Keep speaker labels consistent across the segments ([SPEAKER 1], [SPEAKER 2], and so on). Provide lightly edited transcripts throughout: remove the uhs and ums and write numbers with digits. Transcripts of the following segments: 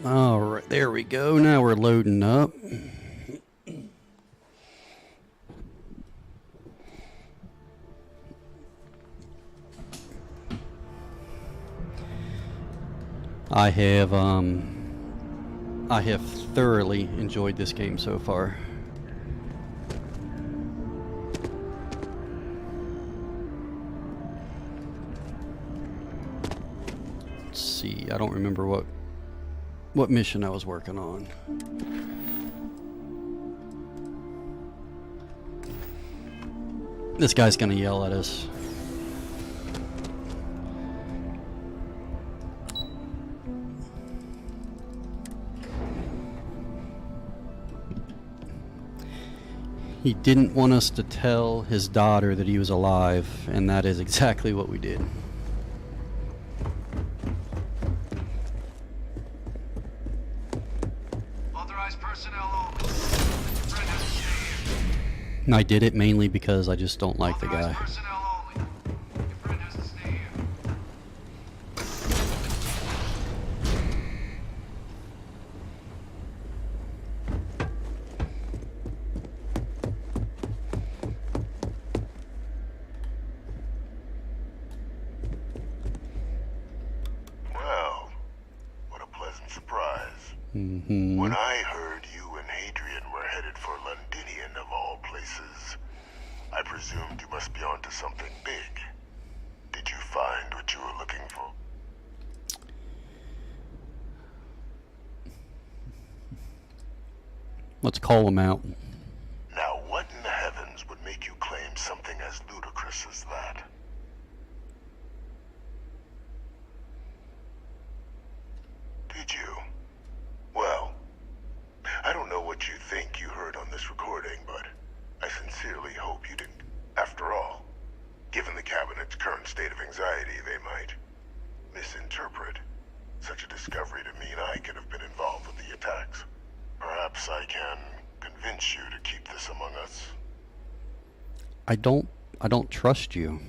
[SPEAKER 1] Alright, there we go. Now we're loading up. I have thoroughly enjoyed this game so far. Let's see, I don't remember what mission I was working on. This guy's gonna yell at us. He didn't want us to tell his daughter that he was alive, and that is exactly what we did.
[SPEAKER 2] Authorized personnel only. Friend has to stay here.
[SPEAKER 1] And I did it mainly because I just don't like the guy.
[SPEAKER 2] Authorized personnel only. Your friend has to stay here.
[SPEAKER 3] Well, what a pleasant surprise.
[SPEAKER 1] Mm-hmm.
[SPEAKER 3] When I heard you and Hadrian were headed for Londinian of all places, I presumed you must be onto something big. Did you find what you were looking for?
[SPEAKER 1] Let's call him out.
[SPEAKER 3] Now, what in the heavens would make you claim something as ludicrous as that? Did you? Well, I don't know what you think you heard on this recording, but I sincerely hope you didn't. After all, given the Cabinet's current state of anxiety, they might misinterpret such a discovery to mean I could have been involved with the attacks. Perhaps I can convince you to keep this among us.
[SPEAKER 1] I don't trust you.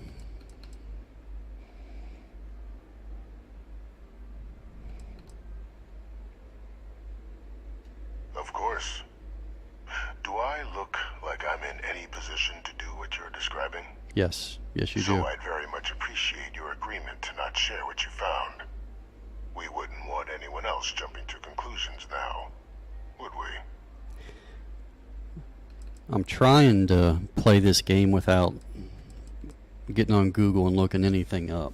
[SPEAKER 3] Of course. Do I look like I'm in any position to do what you're describing?
[SPEAKER 1] Yes, yes you
[SPEAKER 3] So
[SPEAKER 1] do.
[SPEAKER 3] I'd very much appreciate your agreement to not share what you found. We wouldn't want anyone else jumping to conclusions now, would we?
[SPEAKER 1] I'm trying to play this game without getting on Google and looking anything up.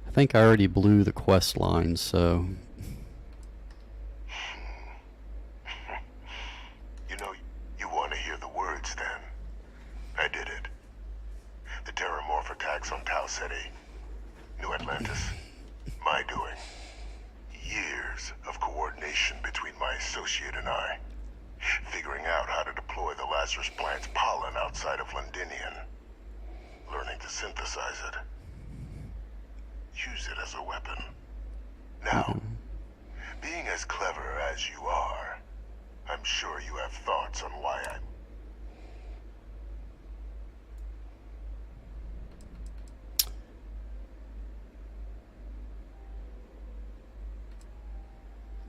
[SPEAKER 1] I think I already blew the quest line, so
[SPEAKER 3] You know, you want to hear the words then. I did it. The terramorph attacks on Tau Ceti, New Atlantis, my doing. Years of coordination between my associate and I. Figuring out how to deploy the Lazarus plant's pollen outside of Londinian. Learning to synthesize it. Use it as a weapon. Now, being as clever as you are, I'm sure you have thoughts on why I'm...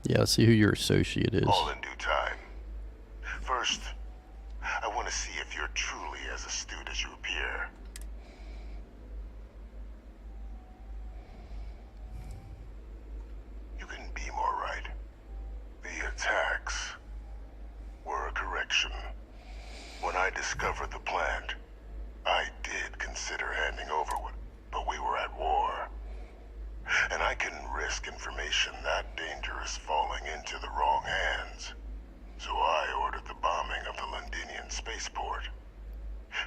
[SPEAKER 1] yeah, let's see who your associate is.
[SPEAKER 3] All in due time. First, I want to see if you're truly as astute as you appear. You couldn't be more right. The attacks were a correction. When I discovered the plant, I did consider handing over what, but we were at war. And I couldn't risk information that dangerous falling into the wrong hands. So I ordered the bombing of the Londinian spaceport,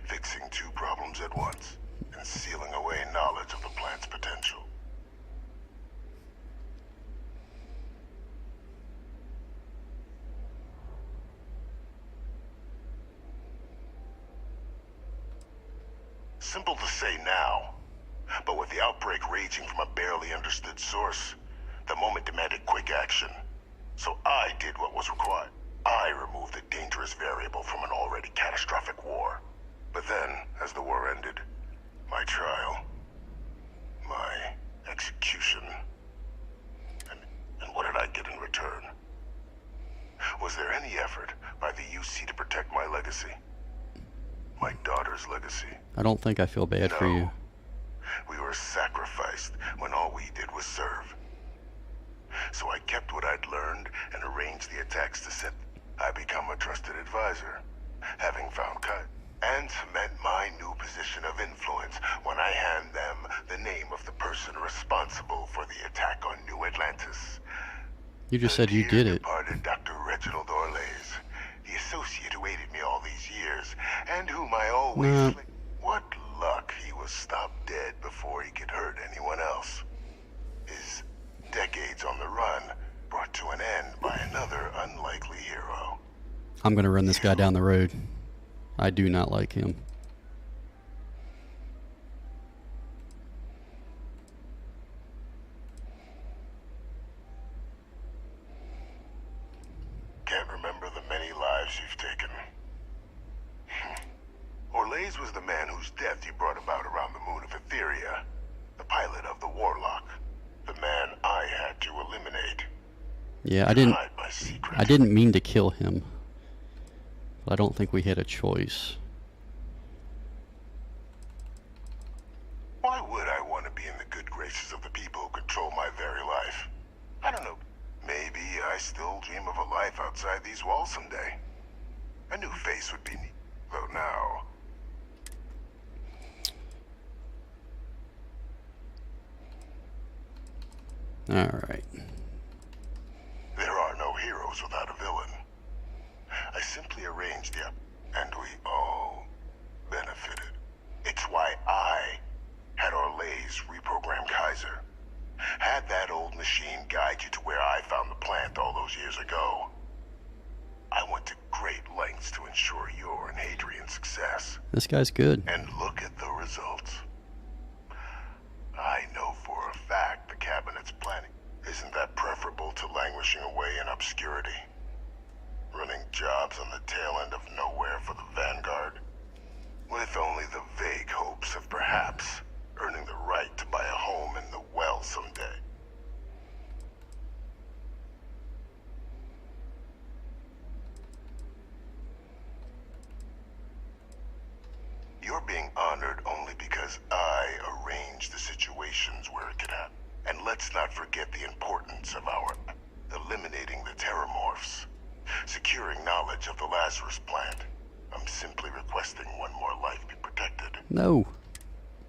[SPEAKER 3] fixing two problems at once, and sealing away knowledge of the plant's potential. Simple to say now, but with the outbreak raging from a barely understood source, the moment demanded quick action. So I did what was required. I removed a dangerous variable from an already catastrophic war. But then, as the war ended, my trial, my execution, and what did I get in return? Was there any effort by the UC to protect my legacy? My daughter's legacy?
[SPEAKER 1] I don't think I feel bad for you.
[SPEAKER 3] We were sacrificed when all we did was serve. So I kept what I'd learned and arranged the attacks to set. I become a trusted advisor, having found cut, and cement my new position of influence when I hand them the name of the person responsible for the attack on New Atlantis.
[SPEAKER 1] You just said you did it.
[SPEAKER 3] Departed Dr. Reginald Orlays, the associate who aided me all these years, and whom I always... What luck he was stopped dead before he could hurt anyone else. His decades on the run brought to an end by another unlikely hero.
[SPEAKER 1] I'm gonna run this guy down the road. I do not like him.
[SPEAKER 3] Can't remember the many lives you've taken. Orlays was the man whose death you brought about around the moon of Etheria. The pilot of the Warlock. The man I had to eliminate.
[SPEAKER 1] Yeah,
[SPEAKER 3] Hide my secret.
[SPEAKER 1] I didn't mean to kill him. But I don't think we had a choice.
[SPEAKER 3] Why would I want to be in the good graces of the people who control my very life? I don't know. Maybe I still dream of a life outside these walls someday. A new face would be neat. Though now...
[SPEAKER 1] Alright.
[SPEAKER 3] There are no heroes without a villain. I simply arranged the and we all benefited. It's why I had Orlays reprogram Kaiser. Had that old machine guide you to where I found the plant all those years ago. I went to great lengths to ensure your and Hadrian's success.
[SPEAKER 1] This guy's good.
[SPEAKER 3] And look at the results. I know for a fact the cabinet's planning. Isn't that preferable to languishing away in obscurity? Running jobs on the tail end of nowhere for the Vanguard? With only the vague hopes of perhaps earning the right to buy a home in the well someday. You're being honored only because I arranged the situations where it could happen. And let's not forget the importance of our eliminating the terramorphs, securing knowledge of the Lazarus plant. I'm simply requesting one more life be protected.
[SPEAKER 1] No.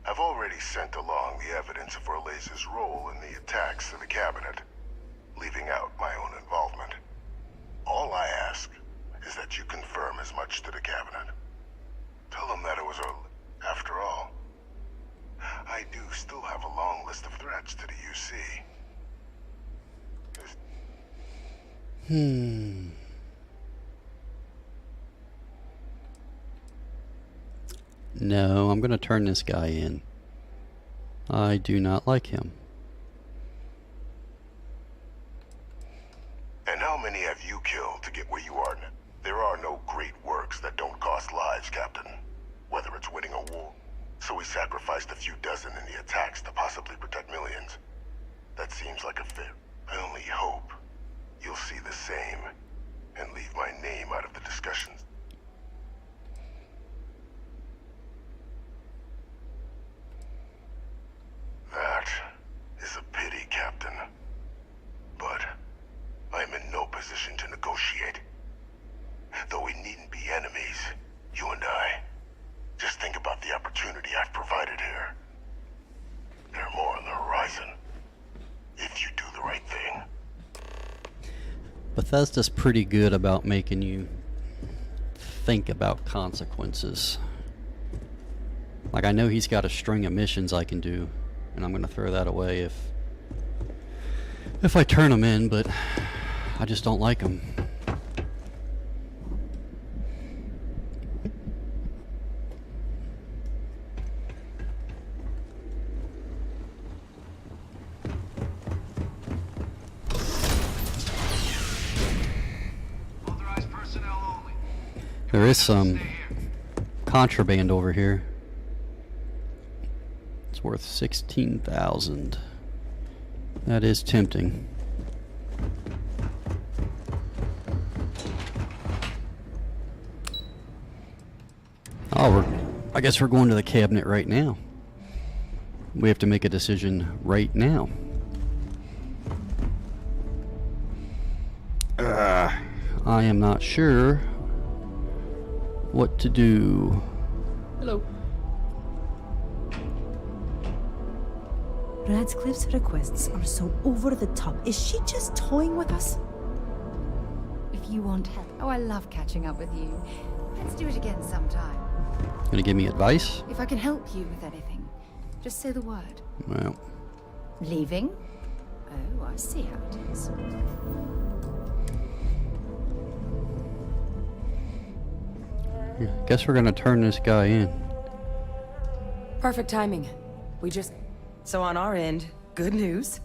[SPEAKER 3] I've already sent along the evidence of Orlays' role in the attacks to the cabinet, leaving out my own involvement. All I ask is that you confirm as much to the cabinet. Tell them that it was after all. I do still have a long list of threats to the UC.
[SPEAKER 1] No, I'm gonna turn this guy in. I do not like him.
[SPEAKER 3] And how many have you killed to get where you are now? There are no great works that don't cost lives, Captain. Whether it's winning a war. So we sacrificed a few dozen in the attacks to possibly protect millions. That seems like a fit. I only hope you'll see the same and leave my name out of the discussions. That is a pity, Captain. But I'm in no position to negotiate. Though we needn't be enemies, you and I. Just think about the opportunity I've provided here. There are more on the horizon. If you do the right thing.
[SPEAKER 1] Bethesda's pretty good about making you think about consequences. Like, I know he's got a string of missions I can do, and I'm gonna throw that away if I turn him in, but I just don't like him.
[SPEAKER 2] Authorized
[SPEAKER 1] There is some contraband over here. It's worth 16,000. That is tempting. Oh, I guess we're going to the cabinet right now. We have to make a decision right now. I am not sure what to do. Hello.
[SPEAKER 4] Radcliffe's requests are so over the top. Is she just toying with us?
[SPEAKER 5] If you want help. Oh, I love catching up with you. Let's do it again sometime.
[SPEAKER 1] Gonna give me advice?
[SPEAKER 5] If I can help you with anything, just say the word.
[SPEAKER 1] Well,
[SPEAKER 5] Leaving? Oh, I see how it is.
[SPEAKER 1] guess we're gonna turn this guy in.
[SPEAKER 6] Perfect timing. So on our end, good news.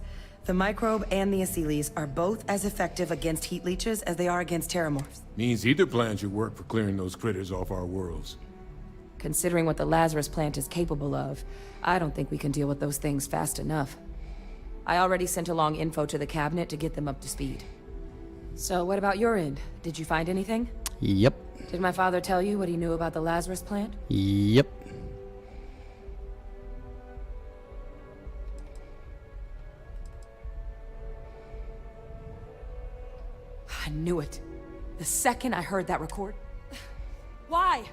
[SPEAKER 6] The microbe and the Asylees are both as effective against heat leeches as they are against terramorphs.
[SPEAKER 7] Means either plan should work for clearing those critters off our worlds.
[SPEAKER 6] Considering what the Lazarus plant is capable of, I don't think we can deal with those things fast enough. I already sent along info to the cabinet to get them up to speed. So what about your end? Did you find anything?
[SPEAKER 1] Yep.
[SPEAKER 6] Did my father tell you what he knew about the Lazarus plant?
[SPEAKER 1] Yep.
[SPEAKER 6] I knew it. The second I heard that record. Why?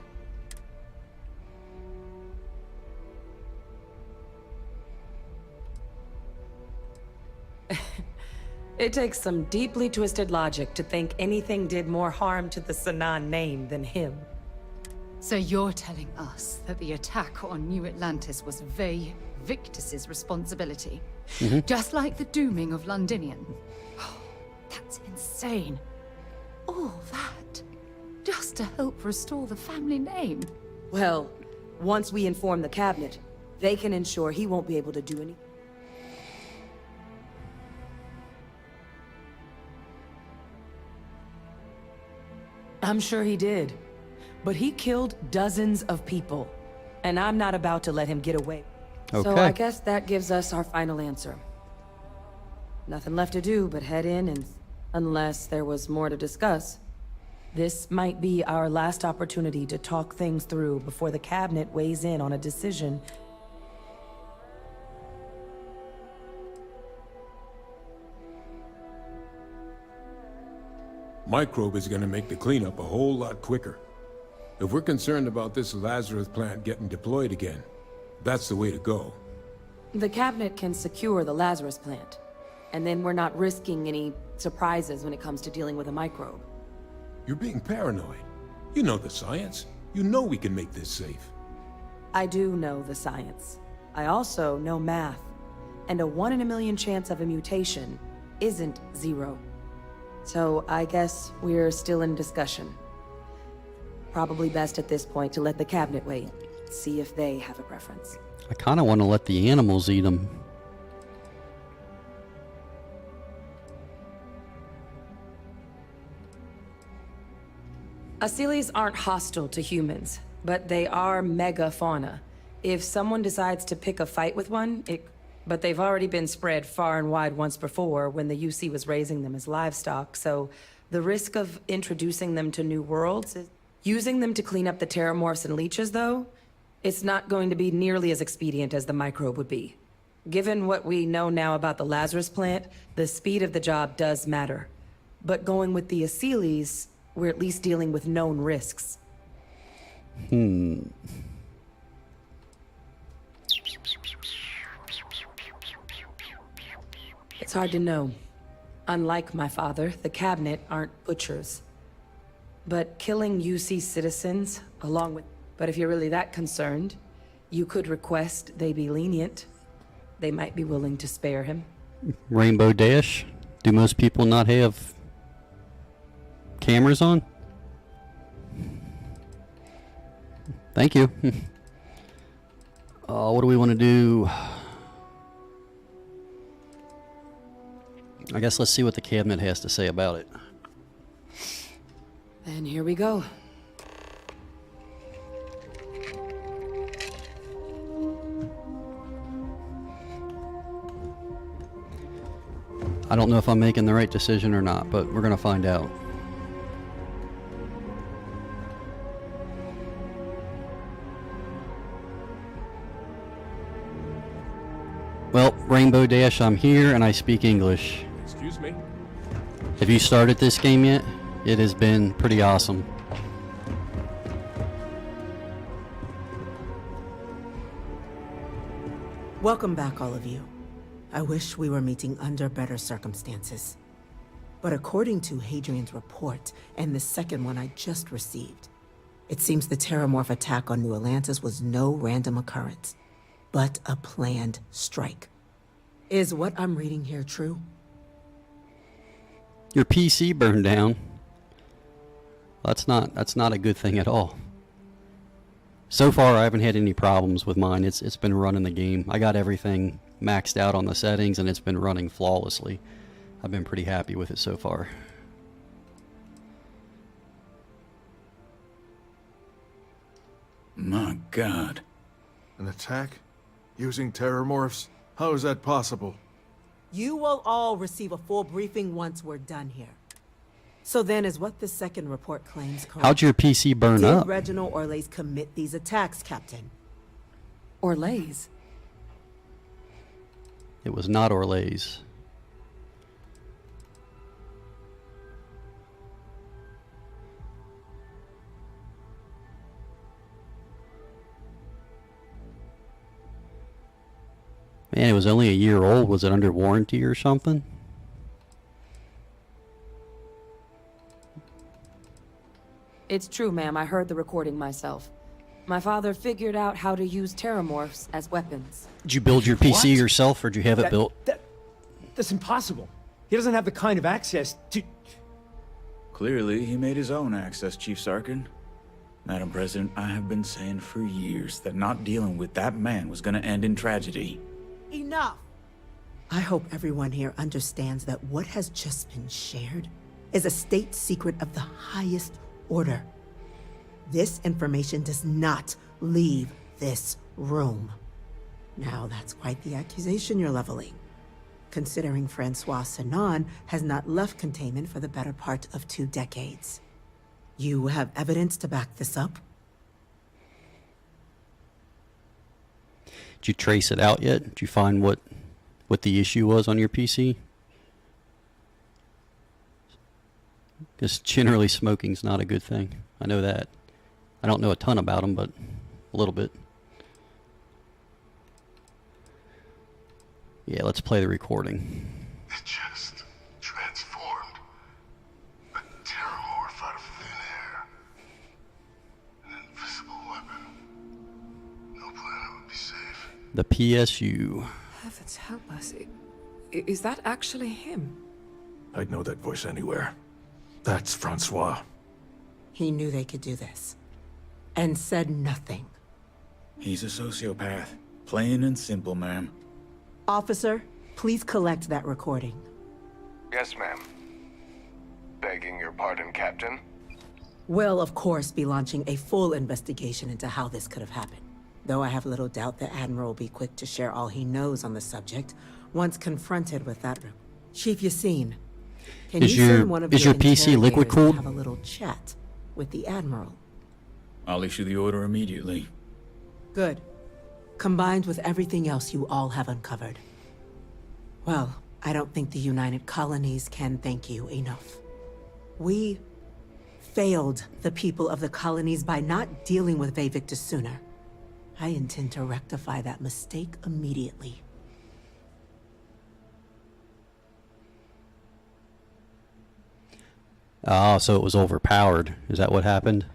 [SPEAKER 6] It takes some deeply twisted logic to think anything did more harm to the Sanan name than him.
[SPEAKER 5] So you're telling us that the attack on New Atlantis was Vey Victus's responsibility? Just like the dooming of Londinian? Oh, that's insane. All that, just to help restore the family name.
[SPEAKER 6] Well, once we inform the cabinet, they can ensure he won't be able to do anything. I'm sure he did. But he killed dozens of people. And I'm not about to let him get away.
[SPEAKER 1] Okay.
[SPEAKER 6] So I guess that gives us our final answer. Nothing left to do but head in and... unless there was more to discuss. This might be our last opportunity to talk things through before the cabinet weighs in on a decision.
[SPEAKER 7] Microbe is gonna make the cleanup a whole lot quicker. If we're concerned about this Lazarus plant getting deployed again, that's the way to go.
[SPEAKER 6] The cabinet can secure the Lazarus plant. And then we're not risking any surprises when it comes to dealing with a microbe.
[SPEAKER 7] You're being paranoid. You know the science. You know we can make this safe.
[SPEAKER 6] I do know the science. I also know math. And a 1 in a million chance of a mutation isn't 0. So I guess we're still in discussion. Probably best at this point to let the cabinet wait. See if they have a preference.
[SPEAKER 1] I kind of want to let the animals eat them.
[SPEAKER 6] Asylees aren't hostile to humans, but they are megafauna. If someone decides to pick a fight with one, but they've already been spread far and wide once before when the UC was raising them as livestock, so the risk of introducing them to new worlds is... Using them to clean up the terramorphs and leeches, though, it's not going to be nearly as expedient as the microbe would be. Given what we know now about the Lazarus plant, the speed of the job does matter. But going with the Asylees, we're at least dealing with known risks. It's hard to know. Unlike my father, the cabinet aren't butchers. But killing UC citizens, along with... But if you're really that concerned, you could request they be lenient. They might be willing to spare him.
[SPEAKER 1] Rainbow Dash? Do most people not have cameras on? Thank you. What do we want to do? I guess let's see what the cabinet has to say about it.
[SPEAKER 6] And here we go.
[SPEAKER 1] I don't know if I'm making the right decision or not, but we're gonna find out. Well, Rainbow Dash, I'm here and I speak English.
[SPEAKER 7] Excuse me?
[SPEAKER 1] Have you started this game yet? It has been pretty awesome.
[SPEAKER 4] Welcome back, all of you. I wish we were meeting under better circumstances. But according to Hadrian's report, and the second one I just received, it seems the Terramorph attack on New Atlantis was no random occurrence, but a planned strike. Is what I'm reading here true?
[SPEAKER 1] Your PC burned down. That's not a good thing at all. So far, I haven't had any problems with mine. It's been running the game. I got everything maxed out on the settings, and it's been running flawlessly. I've been pretty happy with it so far.
[SPEAKER 8] My God.
[SPEAKER 9] An attack? Using terramorphs? How is that possible?
[SPEAKER 4] You will all receive a full briefing once we're done here. So then, is what the second report claims correct?
[SPEAKER 1] How'd your PC burn
[SPEAKER 4] Did
[SPEAKER 1] up?
[SPEAKER 4] Reginald Orlays commit these attacks, Captain?
[SPEAKER 6] Orlays.
[SPEAKER 1] It was not Orlays. Man, it was only a year old. Was it under warranty or something?
[SPEAKER 6] It's true, ma'am. I heard the recording myself. My father figured out how to use terramorphs as weapons.
[SPEAKER 1] Did you build your PC
[SPEAKER 10] What?
[SPEAKER 1] yourself, or did you have it built?
[SPEAKER 10] That's impossible. He doesn't have the kind of access to...
[SPEAKER 8] Clearly, he made his own access, Chief Sarkin. Madam President, I have been saying for years that not dealing with that man was gonna end in tragedy.
[SPEAKER 4] Enough! I hope everyone here understands that what has just been shared is a state secret of the highest order. This information does not leave this room. Now, that's quite the accusation you're leveling, considering Francois Sanon has not left containment for the better part of 2 decades. You have evidence to back this up?
[SPEAKER 1] Did you trace it out yet? Did you find what the issue was on your PC? Because generally smoking's not a good thing. I know that. I don't know a ton about them, but a little bit. Yeah, let's play the recording.
[SPEAKER 3] It just transformed. A terramorph out of thin air. An invisible weapon. No planet would be safe.
[SPEAKER 1] The PSU.
[SPEAKER 6] Heavens help us. Is that actually him?
[SPEAKER 9] I'd know that voice anywhere. That's Francois.
[SPEAKER 4] He knew they could do this, and said nothing.
[SPEAKER 8] He's a sociopath. Plain and simple, ma'am.
[SPEAKER 4] Officer, please collect that recording.
[SPEAKER 2] Yes, ma'am. Begging your pardon, Captain.
[SPEAKER 4] We'll, of course, be launching a full investigation into how this could have happened. Though I have little doubt the Admiral will be quick to share all he knows on the subject once confronted with that. Chief Yassine, can
[SPEAKER 1] Is
[SPEAKER 4] you
[SPEAKER 1] your-
[SPEAKER 4] send one of
[SPEAKER 1] is
[SPEAKER 4] your
[SPEAKER 1] your PC liquid
[SPEAKER 4] interrogators to
[SPEAKER 1] cooled?
[SPEAKER 4] have a little chat with the Admiral?
[SPEAKER 8] I'll issue the order immediately.
[SPEAKER 4] Good. Combined with everything else you all have uncovered. Well, I don't think the United Colonies can thank you enough. We failed the people of the colonies by not dealing with Vevictus sooner. I intend to rectify that mistake immediately.
[SPEAKER 1] Oh, so it was overpowered. Is that what happened?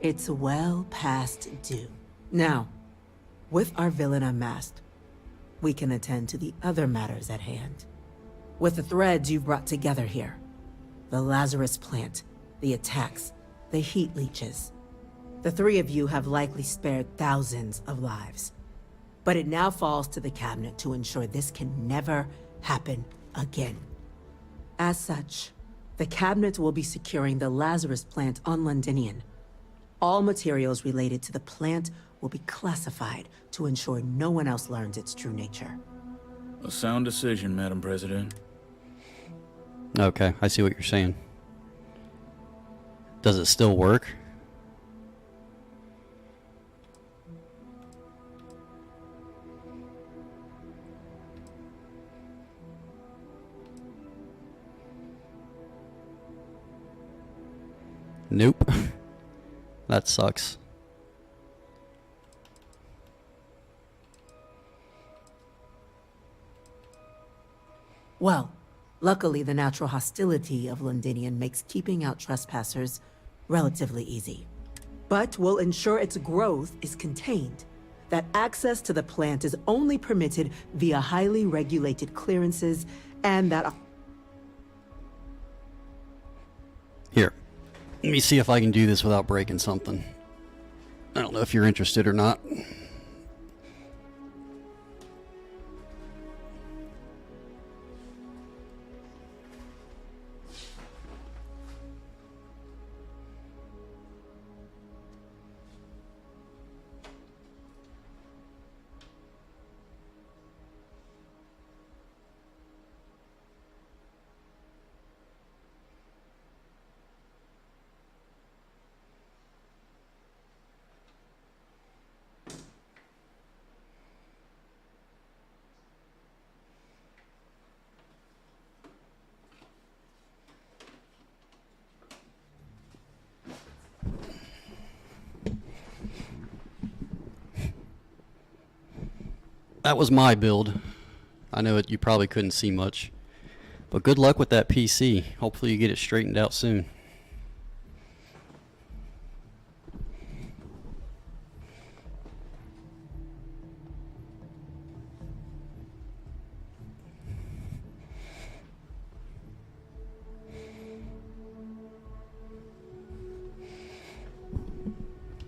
[SPEAKER 4] It's well past due. Now, with our villain unmasked, we can attend to the other matters at hand. With the threads you've brought together here, the Lazarus plant, the attacks, the heat leeches, the 3 of you have likely spared thousands of lives. But it now falls to the cabinet to ensure this can never happen again. As such, The cabinet will be securing the Lazarus plant on Londinian. All materials related to the plant will be classified to ensure no one else learns its true nature.
[SPEAKER 8] A sound decision, Madam President.
[SPEAKER 1] Okay, I see what you're saying. Does it still work? Nope. That sucks.
[SPEAKER 4] Well, luckily the natural hostility of Londinian makes keeping out trespassers relatively easy. But we'll ensure its growth is contained, that access to the plant is only permitted via highly regulated clearances, and that...
[SPEAKER 1] Here, let me see if I can do this without breaking something. I don't know if you're interested or not. That was my build. I know you probably couldn't see much, but good luck with that PC. Hopefully you get it straightened out soon.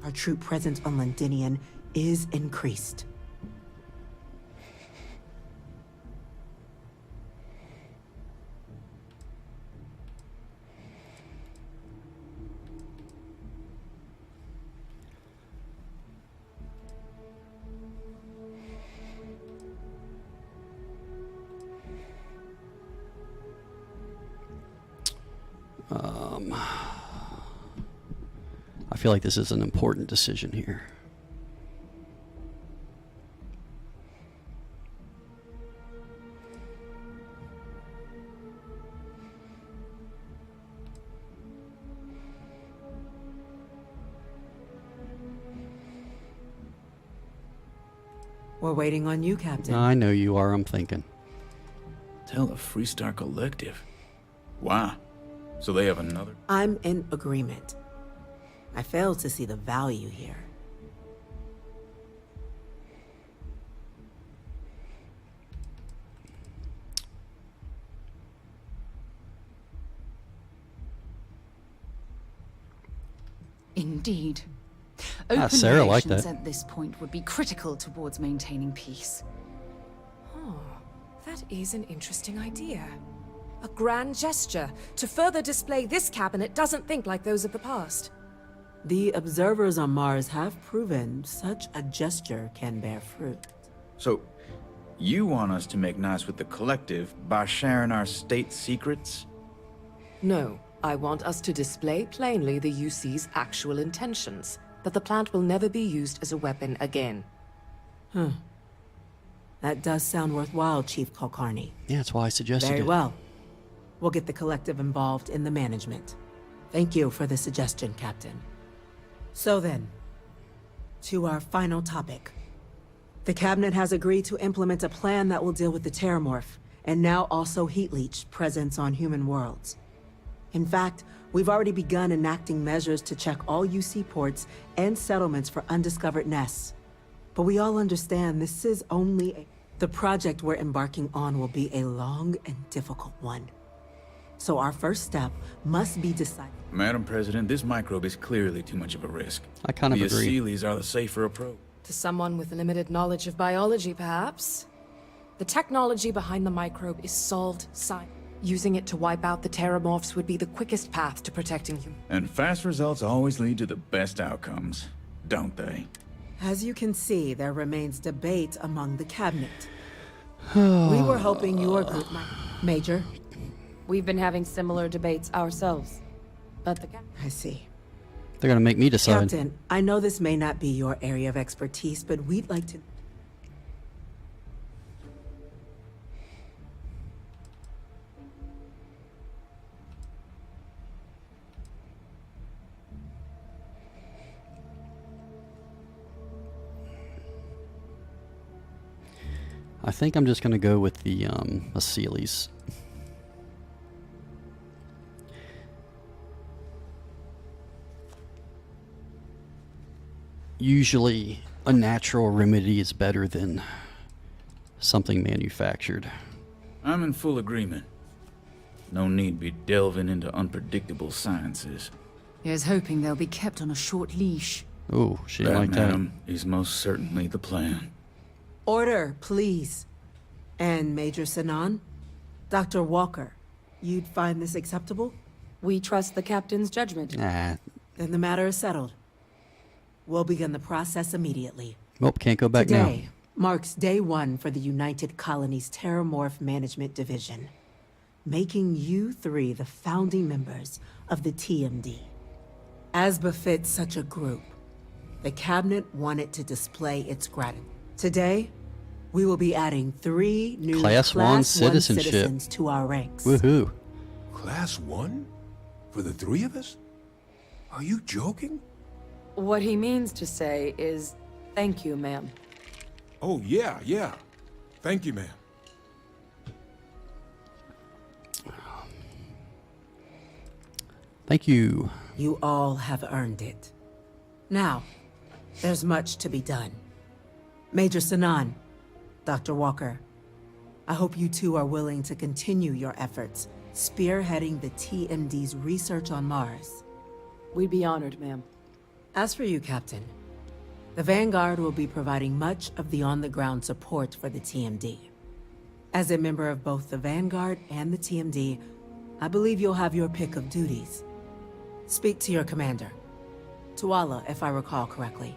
[SPEAKER 4] Our troop presence on Londinian is increased.
[SPEAKER 1] I feel like this is an important decision here.
[SPEAKER 4] We're waiting on you, Captain.
[SPEAKER 1] I know you are, I'm thinking.
[SPEAKER 8] Tell the Freestar Collective. Wow. So they have another...
[SPEAKER 4] I'm in agreement. I fail to see the value here.
[SPEAKER 5] Indeed. Open
[SPEAKER 1] Sarah liked
[SPEAKER 5] relations
[SPEAKER 1] that.
[SPEAKER 5] at this point would be critical towards maintaining peace.
[SPEAKER 11] Oh, that is an interesting idea. A grand gesture to further display this cabinet doesn't think like those of the past.
[SPEAKER 4] The observers on Mars have proven such a gesture can bear fruit.
[SPEAKER 8] So, you want us to make nice with the Collective by sharing our state secrets?
[SPEAKER 11] No, I want us to display plainly the UC's actual intentions, that the plant will never be used as a weapon again.
[SPEAKER 4] That does sound worthwhile, Chief Kulkarni.
[SPEAKER 1] Yeah, that's why I suggested
[SPEAKER 4] Very
[SPEAKER 1] it.
[SPEAKER 4] well. We'll get the Collective involved in the management. Thank you for the suggestion, Captain. So then, to our final topic. The Cabinet has agreed to implement a plan that will deal with the Terramorph, and now also Heat Leech presence on human worlds. In fact, we've already begun enacting measures to check all UC ports and settlements for undiscovered nests. But we all understand this is only the project we're embarking on will be a long and difficult one. So our first step must be decided.
[SPEAKER 8] Madam President, this microbe is clearly too much of a risk.
[SPEAKER 1] I kind of
[SPEAKER 8] The
[SPEAKER 1] agree.
[SPEAKER 8] Aseles are the safer approach.
[SPEAKER 11] To someone with limited knowledge of biology, perhaps? The technology behind the microbe is solved science. Using it to wipe out the Terramorphs would be the quickest path to protecting you.
[SPEAKER 8] And fast results always lead to the best outcomes, don't they?
[SPEAKER 4] As you can see, there remains debate among the cabinet. We were hoping your group might... Major?
[SPEAKER 6] We've been having similar debates ourselves. But the
[SPEAKER 4] I see.
[SPEAKER 1] They're gonna make me decide.
[SPEAKER 4] Captain, I know this may not be your area of expertise, but we'd like to...
[SPEAKER 1] I think I'm just gonna go with the Aseles. Usually, a natural remedy is better than something manufactured.
[SPEAKER 8] I'm in full agreement. No need be delving into unpredictable sciences.
[SPEAKER 5] Here's hoping they'll be kept on a short leash.
[SPEAKER 1] Oh, she didn't
[SPEAKER 8] That,
[SPEAKER 1] like that.
[SPEAKER 8] madam, is most certainly the plan.
[SPEAKER 4] Order, please. And Major Sanan? Dr. Walker, you'd find this acceptable?
[SPEAKER 6] We trust the captain's judgment.
[SPEAKER 1] Nah.
[SPEAKER 4] Then the matter is settled. We'll begin the process immediately.
[SPEAKER 1] Nope, can't go back now.
[SPEAKER 4] Today marks day one for the United Colonies Terramorph Management Division, making you three the founding members of the TMD. As befits such a group, the Cabinet wanted to display its gratitude. Today, we will be adding 3 new
[SPEAKER 1] Class 1 citizenship.
[SPEAKER 4] citizens to our ranks.
[SPEAKER 1] Woohoo.
[SPEAKER 7] Class 1? For the 3 of us? Are you joking?
[SPEAKER 6] What he means to say is, thank you, ma'am.
[SPEAKER 7] Oh, yeah. Thank you, ma'am.
[SPEAKER 1] Thank you.
[SPEAKER 4] You all have earned it. Now, there's much to be done. Major Sanan, Dr. Walker, I hope you two are willing to continue your efforts, spearheading the TMD's research on Mars.
[SPEAKER 6] We'd be honored, ma'am.
[SPEAKER 4] As for you, Captain, the Vanguard will be providing much of the on-the-ground support for the TMD. As a member of both the Vanguard and the TMD, I believe you'll have your pick of duties. Speak to your commander, Tuala, if I recall correctly.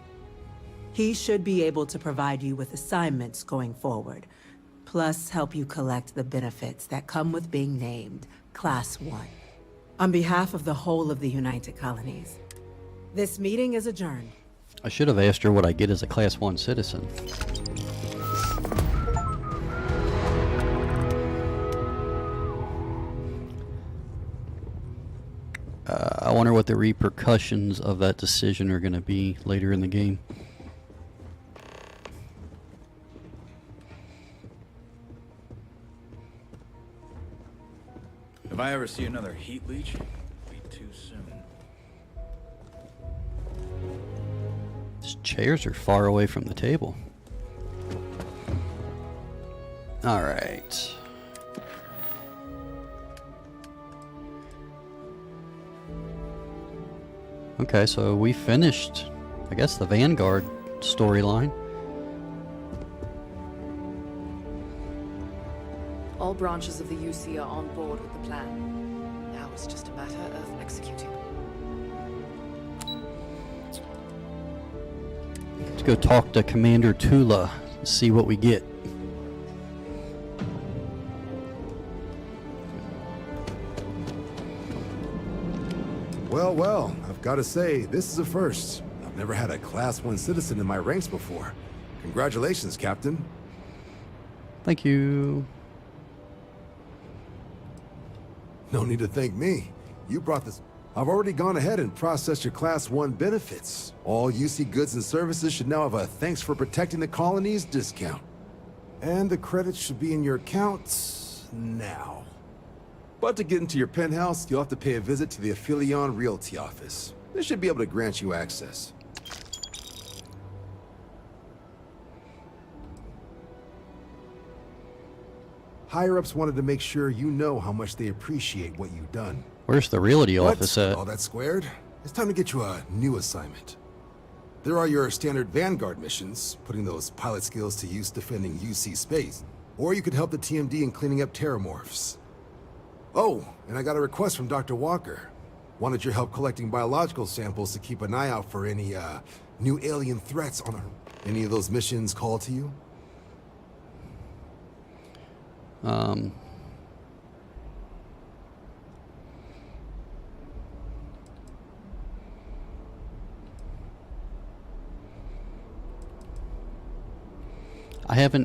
[SPEAKER 4] He should be able to provide you with assignments going forward, plus help you collect the benefits that come with being named Class 1. On behalf of the whole of the United Colonies, this meeting is adjourned.
[SPEAKER 1] I should have asked her what I get as a Class 1 citizen. I wonder what the repercussions of that decision are going to be later in the game.
[SPEAKER 8] If I ever see another heat leech, it'll be too soon.
[SPEAKER 1] These chairs are far away from the table. All right. Okay, so we finished, I guess, the Vanguard storyline.
[SPEAKER 11] All branches of the UC are on board with the plan. Now it's just a matter of executing.
[SPEAKER 1] Let's go talk to Commander Tula and see what we get.
[SPEAKER 12] Well, I've got to say, this is a first. I've never had a Class 1 citizen in my ranks before. Congratulations, Captain.
[SPEAKER 1] Thank you.
[SPEAKER 12] No need to thank me. You brought this. I've already gone ahead and processed your Class 1 benefits. All UC goods and services should now have a thanks for protecting the colonies discount. And the credits should be in your accounts now. But to get into your penthouse, you'll have to pay a visit to the Aphelion Realty office. They should be able to grant you access. Higher-ups wanted to make sure you know how much they appreciate what you've done.
[SPEAKER 1] Where's the realty
[SPEAKER 12] But,
[SPEAKER 1] office at?
[SPEAKER 12] all that squared, it's time to get you a new assignment. There are your standard Vanguard missions, putting those pilot skills to use defending UC space. Or you could help the TMD in cleaning up Terramorphs. Oh, and I got a request from Dr. Walker. Wanted your help collecting biological samples to keep an eye out for any, new alien threats on her. Any of those missions call to you?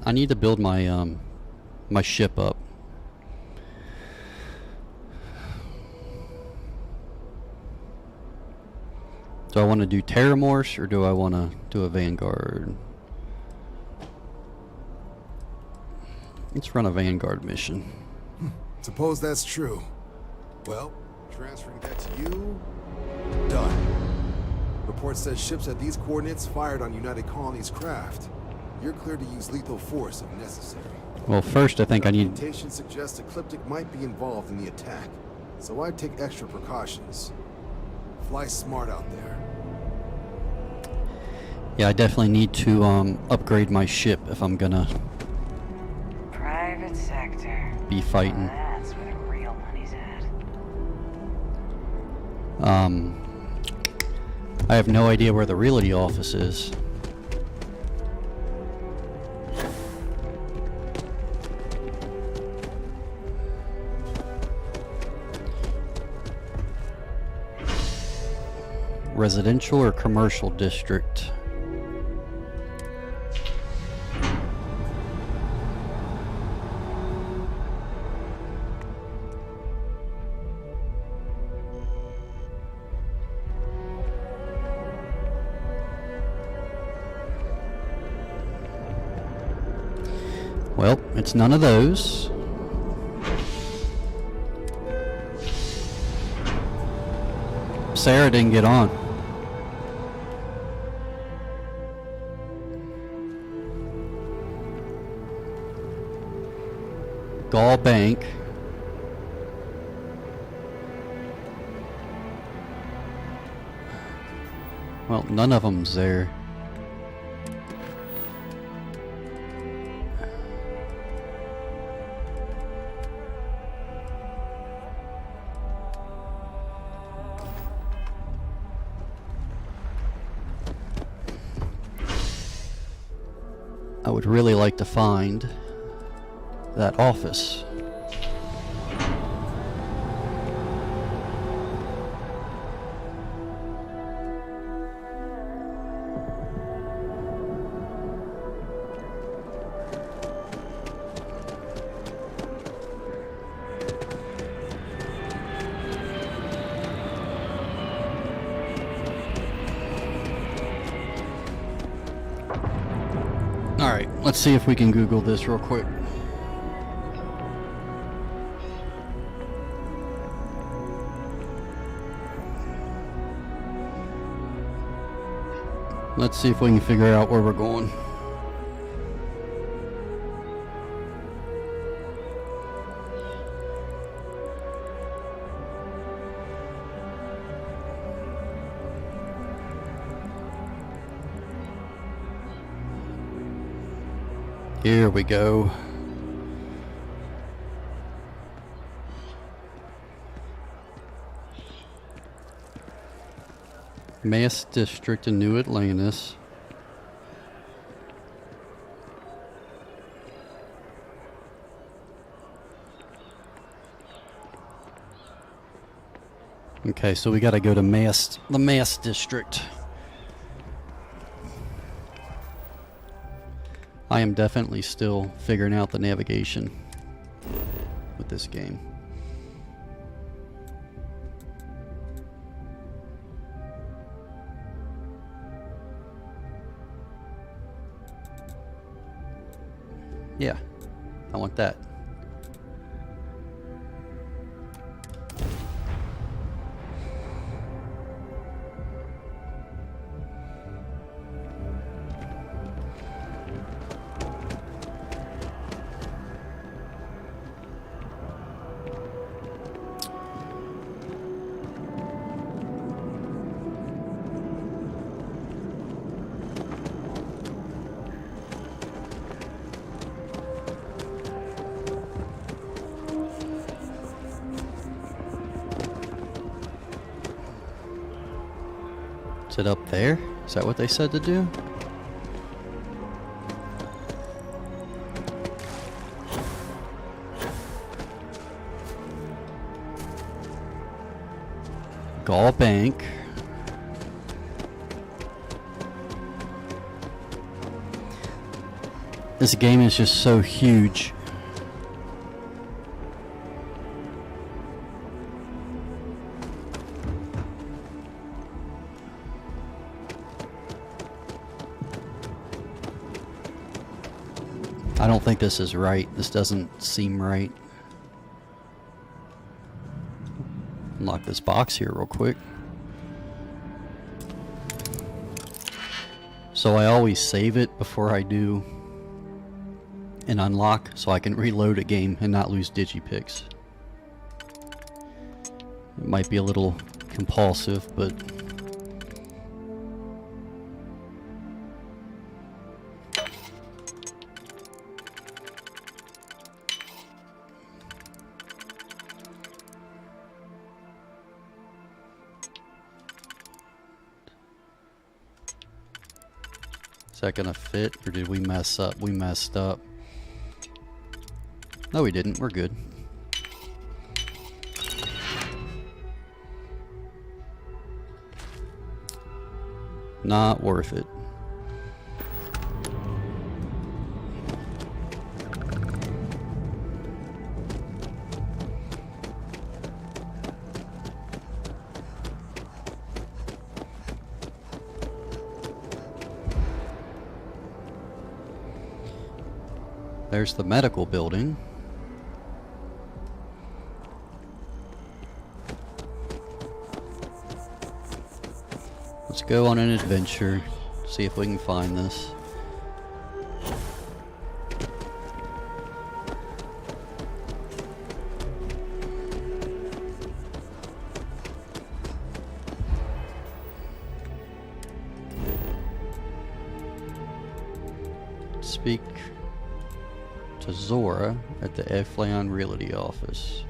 [SPEAKER 1] I need to build my my ship up. Do I want to do Terramorphs or do I want to do a Vanguard? Let's run a Vanguard mission.
[SPEAKER 12] Suppose that's true. Well, transferring that to you. Done. Report says ships at these coordinates fired on United Colonies craft. You're clear to use lethal force if necessary.
[SPEAKER 1] Well, first I think I need...
[SPEAKER 12] Documentation suggests Ecliptic might be involved in the attack, so I'd take extra precautions. Fly smart out there.
[SPEAKER 1] Yeah, I definitely need to upgrade my ship if I'm gonna
[SPEAKER 13] Private sector.
[SPEAKER 1] be fighting.
[SPEAKER 13] That's where the real money's at.
[SPEAKER 1] I have no idea where the realty office is. Residential or commercial district? Well, it's none of those. Sarah didn't get on. Gall Bank. Well, none of them's there. I would really like to find that office. Alright, let's see if we can Google this real quick. Let's see if we can figure out where we're going. Here we go. Mass District in New Atlantis. Okay, so we gotta go to the Mass District. I am definitely still figuring out the navigation with this game. Yeah, I want that. Is it up there? Is that what they said to do? Gall Bank. This game is just so huge. I don't think this is right. This doesn't seem right. Unlock this box here real quick. So I always save it before I do an unlock so I can reload a game and not lose digipicks. It might be a little compulsive, but is that gonna fit, or did we mess up? We messed up. No, we didn't. We're good. Not worth it. There's the medical building. Let's go on an adventure, see if we can find this. Speak to Zora at the Eflayon Realty office.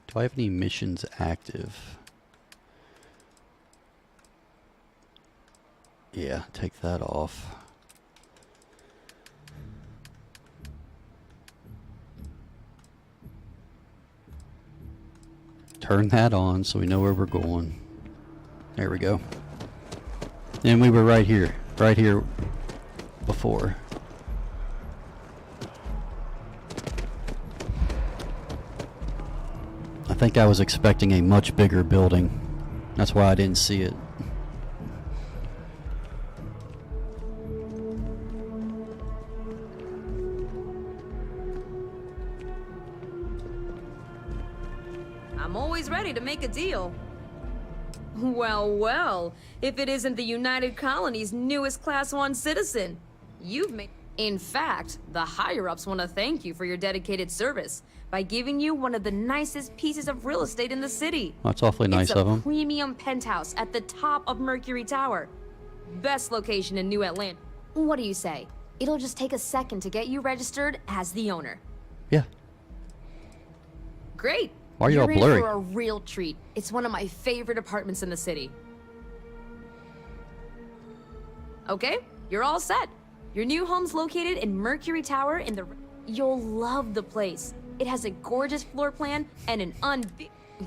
[SPEAKER 1] Do I have any missions active? Yeah, take that off. Turn that on so we know where we're going. There we go. And we were right here before. I think I was expecting a much bigger building. That's why I didn't see it.
[SPEAKER 6] I'm always ready to make a deal. Well, well, if it isn't the United Colony's newest Class 1 citizen. You've made... In fact, the higher-ups want to thank you for your dedicated service by giving you one of the nicest pieces of real estate in the city.
[SPEAKER 1] That's awfully nice of them.
[SPEAKER 6] It's a premium penthouse at the top of Mercury Tower. Best location in New Atlanta.
[SPEAKER 14] What do you say? It'll just take a second to get you registered as the owner.
[SPEAKER 1] Yeah.
[SPEAKER 6] Great.
[SPEAKER 1] Why are you all
[SPEAKER 14] You're
[SPEAKER 1] blurry?
[SPEAKER 14] in for a real treat. It's one of my favorite apartments in the city.
[SPEAKER 6] Okay, you're all set. Your new home's located in Mercury Tower in the... You'll love the place. It has a gorgeous floor plan and an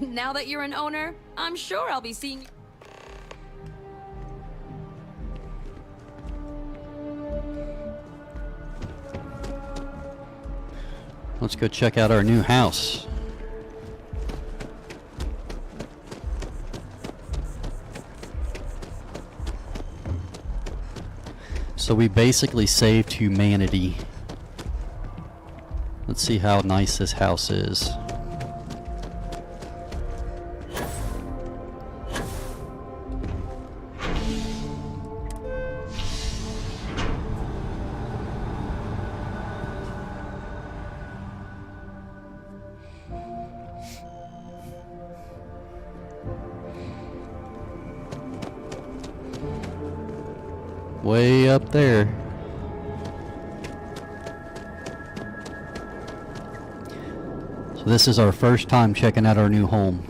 [SPEAKER 6] Now that you're an owner, I'm sure I'll be seeing you.
[SPEAKER 1] Let's go check out our new house. So we basically saved humanity. Let's see how nice this house is. way up there. So this is our first time checking out our new home.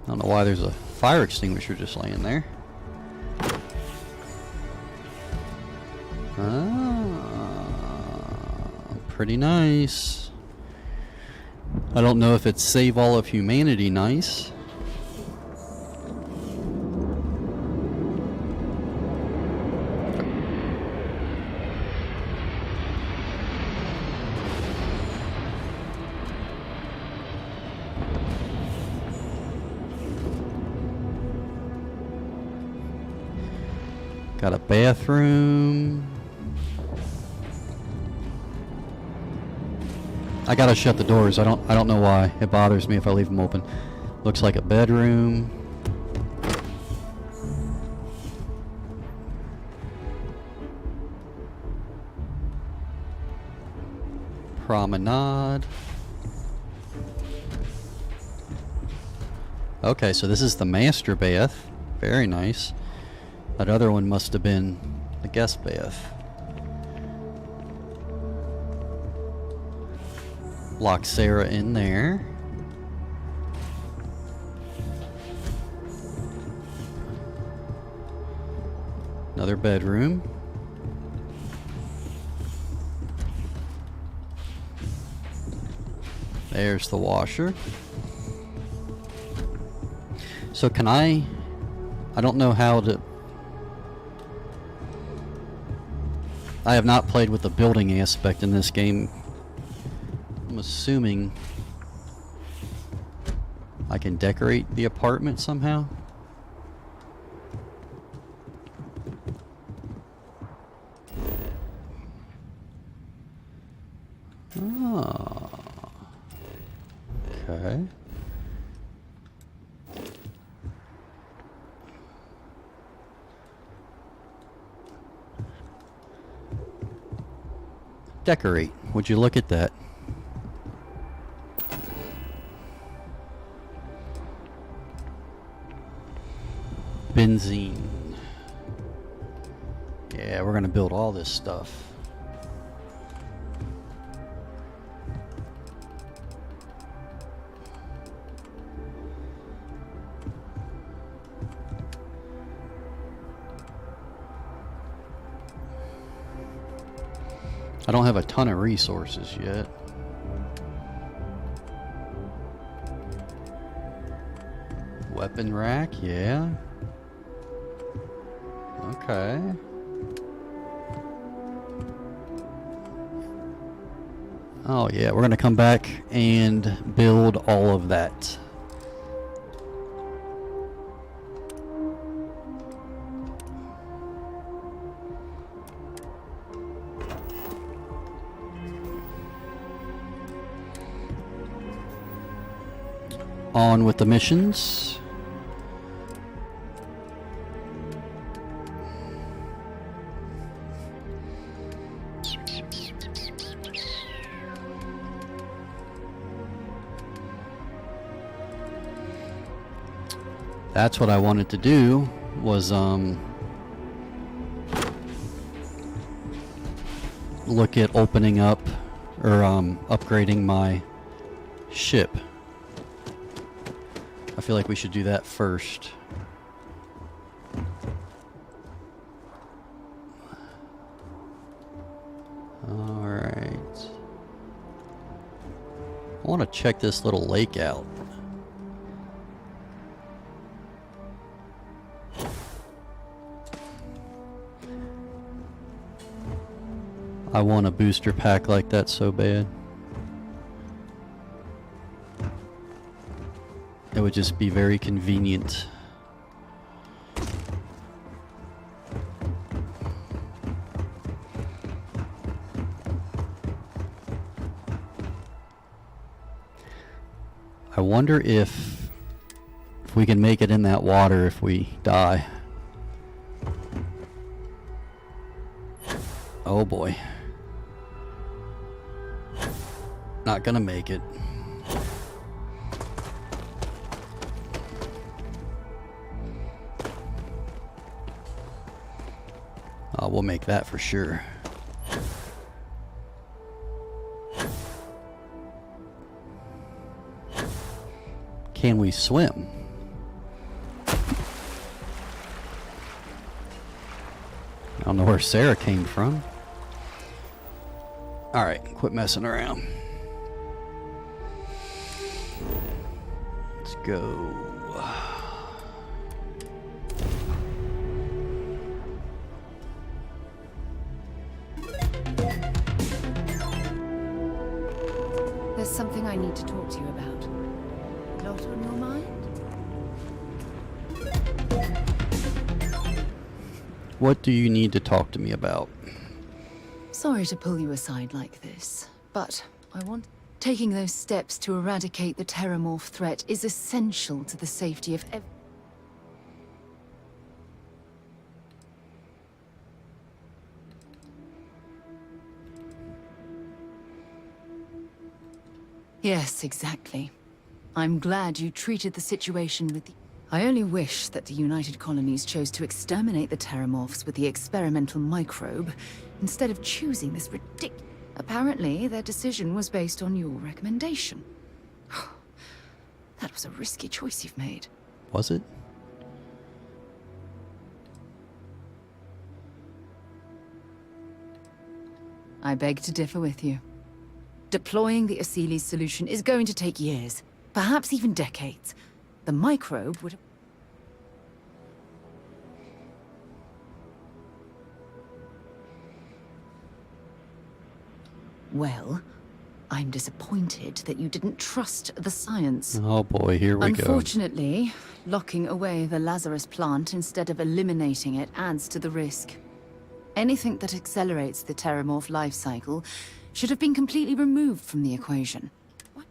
[SPEAKER 1] I don't know why there's a fire extinguisher just laying there. Pretty nice. I don't know if it's save all of humanity nice. Got a bathroom. I gotta shut the doors. I don't know why. It bothers me if I leave them open. Looks like a bedroom. Promenade. Okay, so this is the master bath. Very nice. That other one must have been the guest bath. Lock Sarah in there. Another bedroom. There's the washer. So can I don't know how to... I have not played with the building aspect in this game. I'm assuming I can decorate the apartment somehow. Oh. Okay. Decorate. Would you look at that? Benzene. Yeah, we're gonna build all this stuff. I don't have a ton of resources yet. Weapon rack, yeah. Okay. Oh yeah, we're gonna come back and build all of that. On with the missions. That's what I wanted to do, was look at opening up or upgrading my ship. I feel like we should do that first. Alright. I want to check this little lake out. I want a booster pack like that so bad. It would just be very convenient. I wonder if If we can make it in that water if we die. Oh boy. Not gonna make it. Oh, we'll make that for sure. Can we swim? I don't know where Sarah came from. Alright, quit messing around. Let's go.
[SPEAKER 5] There's something I need to talk to you about. A lot on your mind?
[SPEAKER 1] What do you need to talk to me about?
[SPEAKER 5] Sorry to pull you aside like this, but I want... Taking those steps to eradicate the Terramorph threat is essential to the safety of Yes, exactly. I'm glad you treated the situation with the... I only wish that the United Colonies chose to exterminate the Terramorphs with the experimental microbe, instead of choosing this ridiculous... Apparently, their decision was based on your recommendation. That was a risky choice you've made.
[SPEAKER 1] Was it?
[SPEAKER 5] I beg to differ with you. Deploying the Asili's solution is going to take years, perhaps even decades. The microbe would have... Well, I'm disappointed that you didn't trust the science.
[SPEAKER 1] Oh boy, here we go.
[SPEAKER 5] Unfortunately, locking away the Lazarus plant instead of eliminating it adds to the risk. Anything that accelerates the Terramorph life cycle should have been completely removed from the equation. What?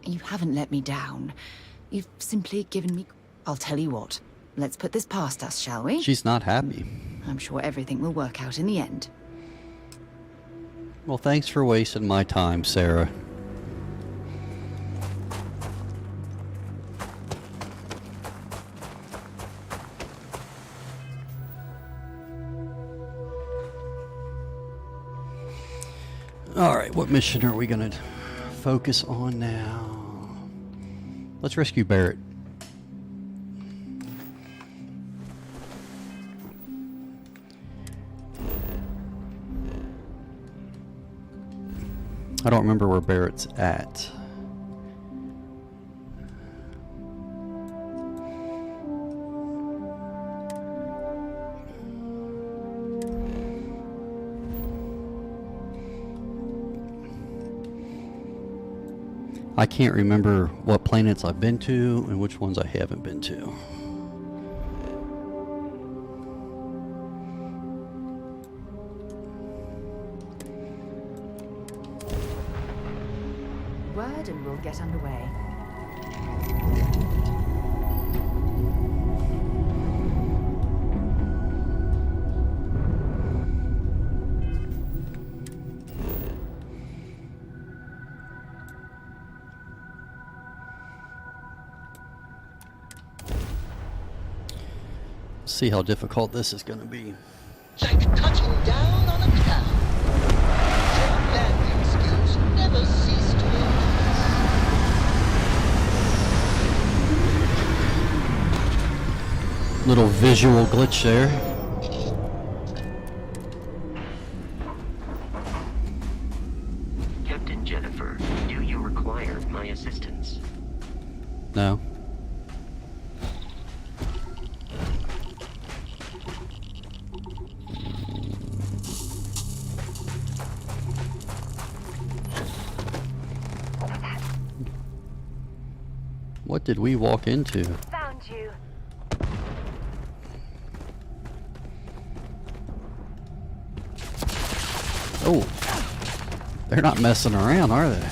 [SPEAKER 5] You haven't let me down. You've simply given me... I'll tell you what. Let's put this past us, shall we?
[SPEAKER 1] She's not happy.
[SPEAKER 5] I'm sure everything will work out in the end.
[SPEAKER 1] Well, thanks for wasting my time, Sarah. Alright, what mission are we gonna focus on now? Let's rescue Barrett. I don't remember where Barrett's at. I can't remember what planets I've been to and which ones I haven't been to.
[SPEAKER 5] Word and we'll get underway.
[SPEAKER 1] See how difficult this is going to be.
[SPEAKER 15] Like touching down on a cloud. Your landing skills never cease to amaze.
[SPEAKER 1] Little visual glitch there.
[SPEAKER 16] Captain Jennifer, do you require my assistance?
[SPEAKER 1] No. What did we walk into?
[SPEAKER 17] Found you.
[SPEAKER 1] Oh, they're not messing around, are they?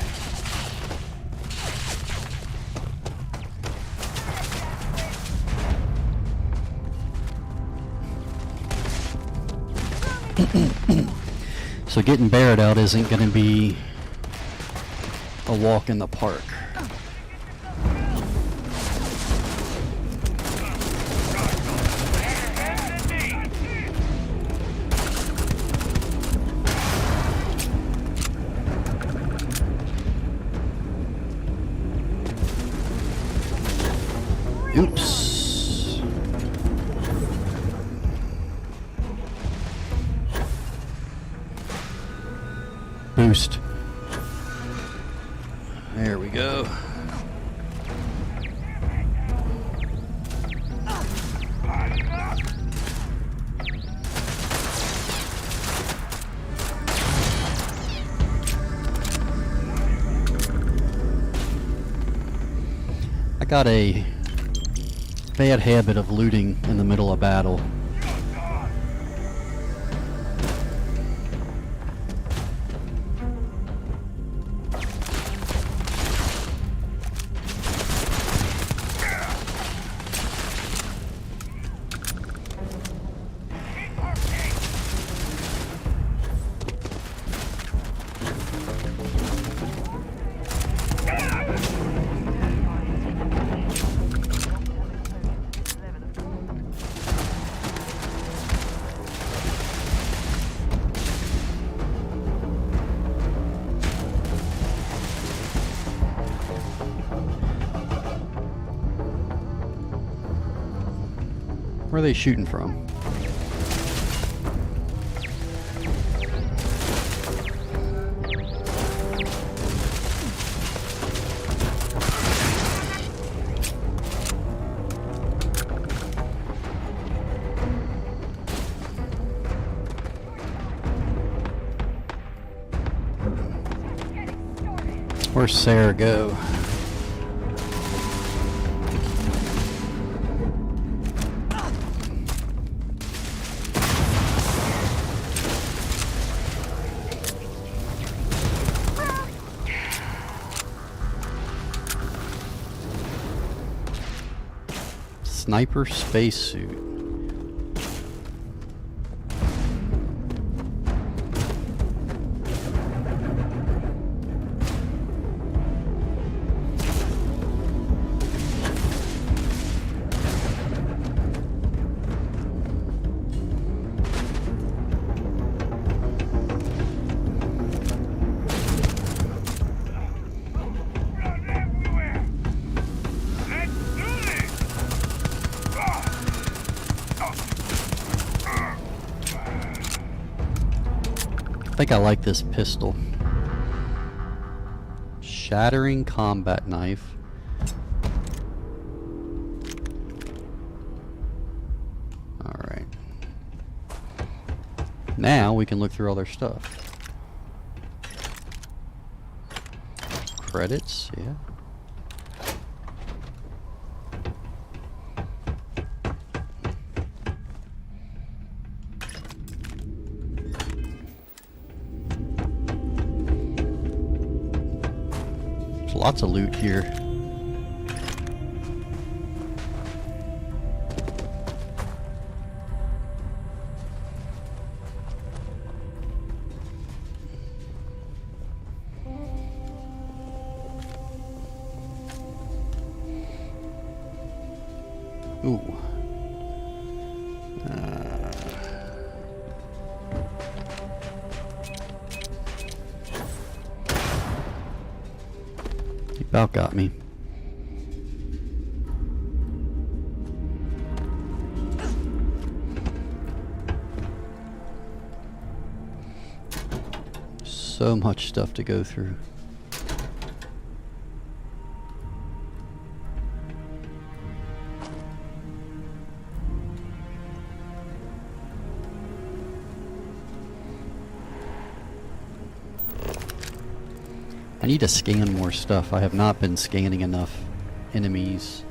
[SPEAKER 1] So getting Barrett out isn't going to be a walk in the park. Oops. Boost. There we go. I got a bad habit of looting in the middle of battle. Where are they shooting from? Where's Sarah go? Sniper spacesuit. I think I like this pistol. Shattering combat knife. Alright. Now we can look through all their stuff. Credits, yeah. Lots of loot here. Ooh. About got me. So much stuff to go through. I need to scan more stuff. I have not been scanning enough enemies.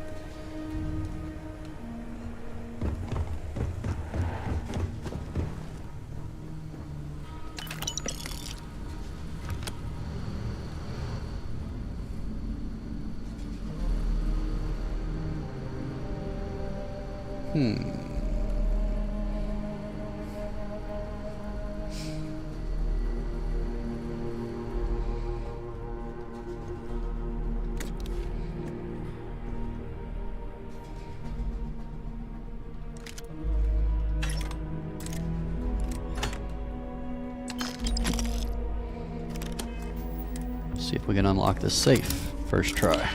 [SPEAKER 1] See if we can unlock this safe. First try.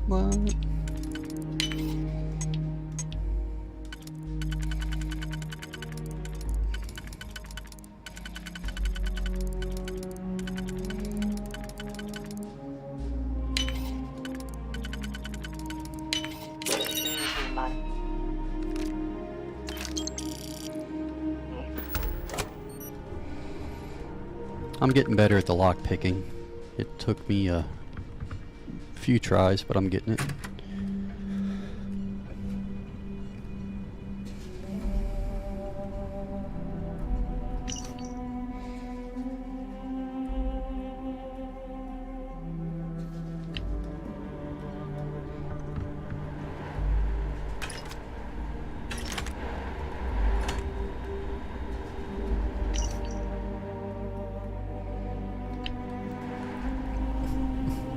[SPEAKER 1] What? I'm getting better at the lock picking. It took me a few tries, but I'm getting it.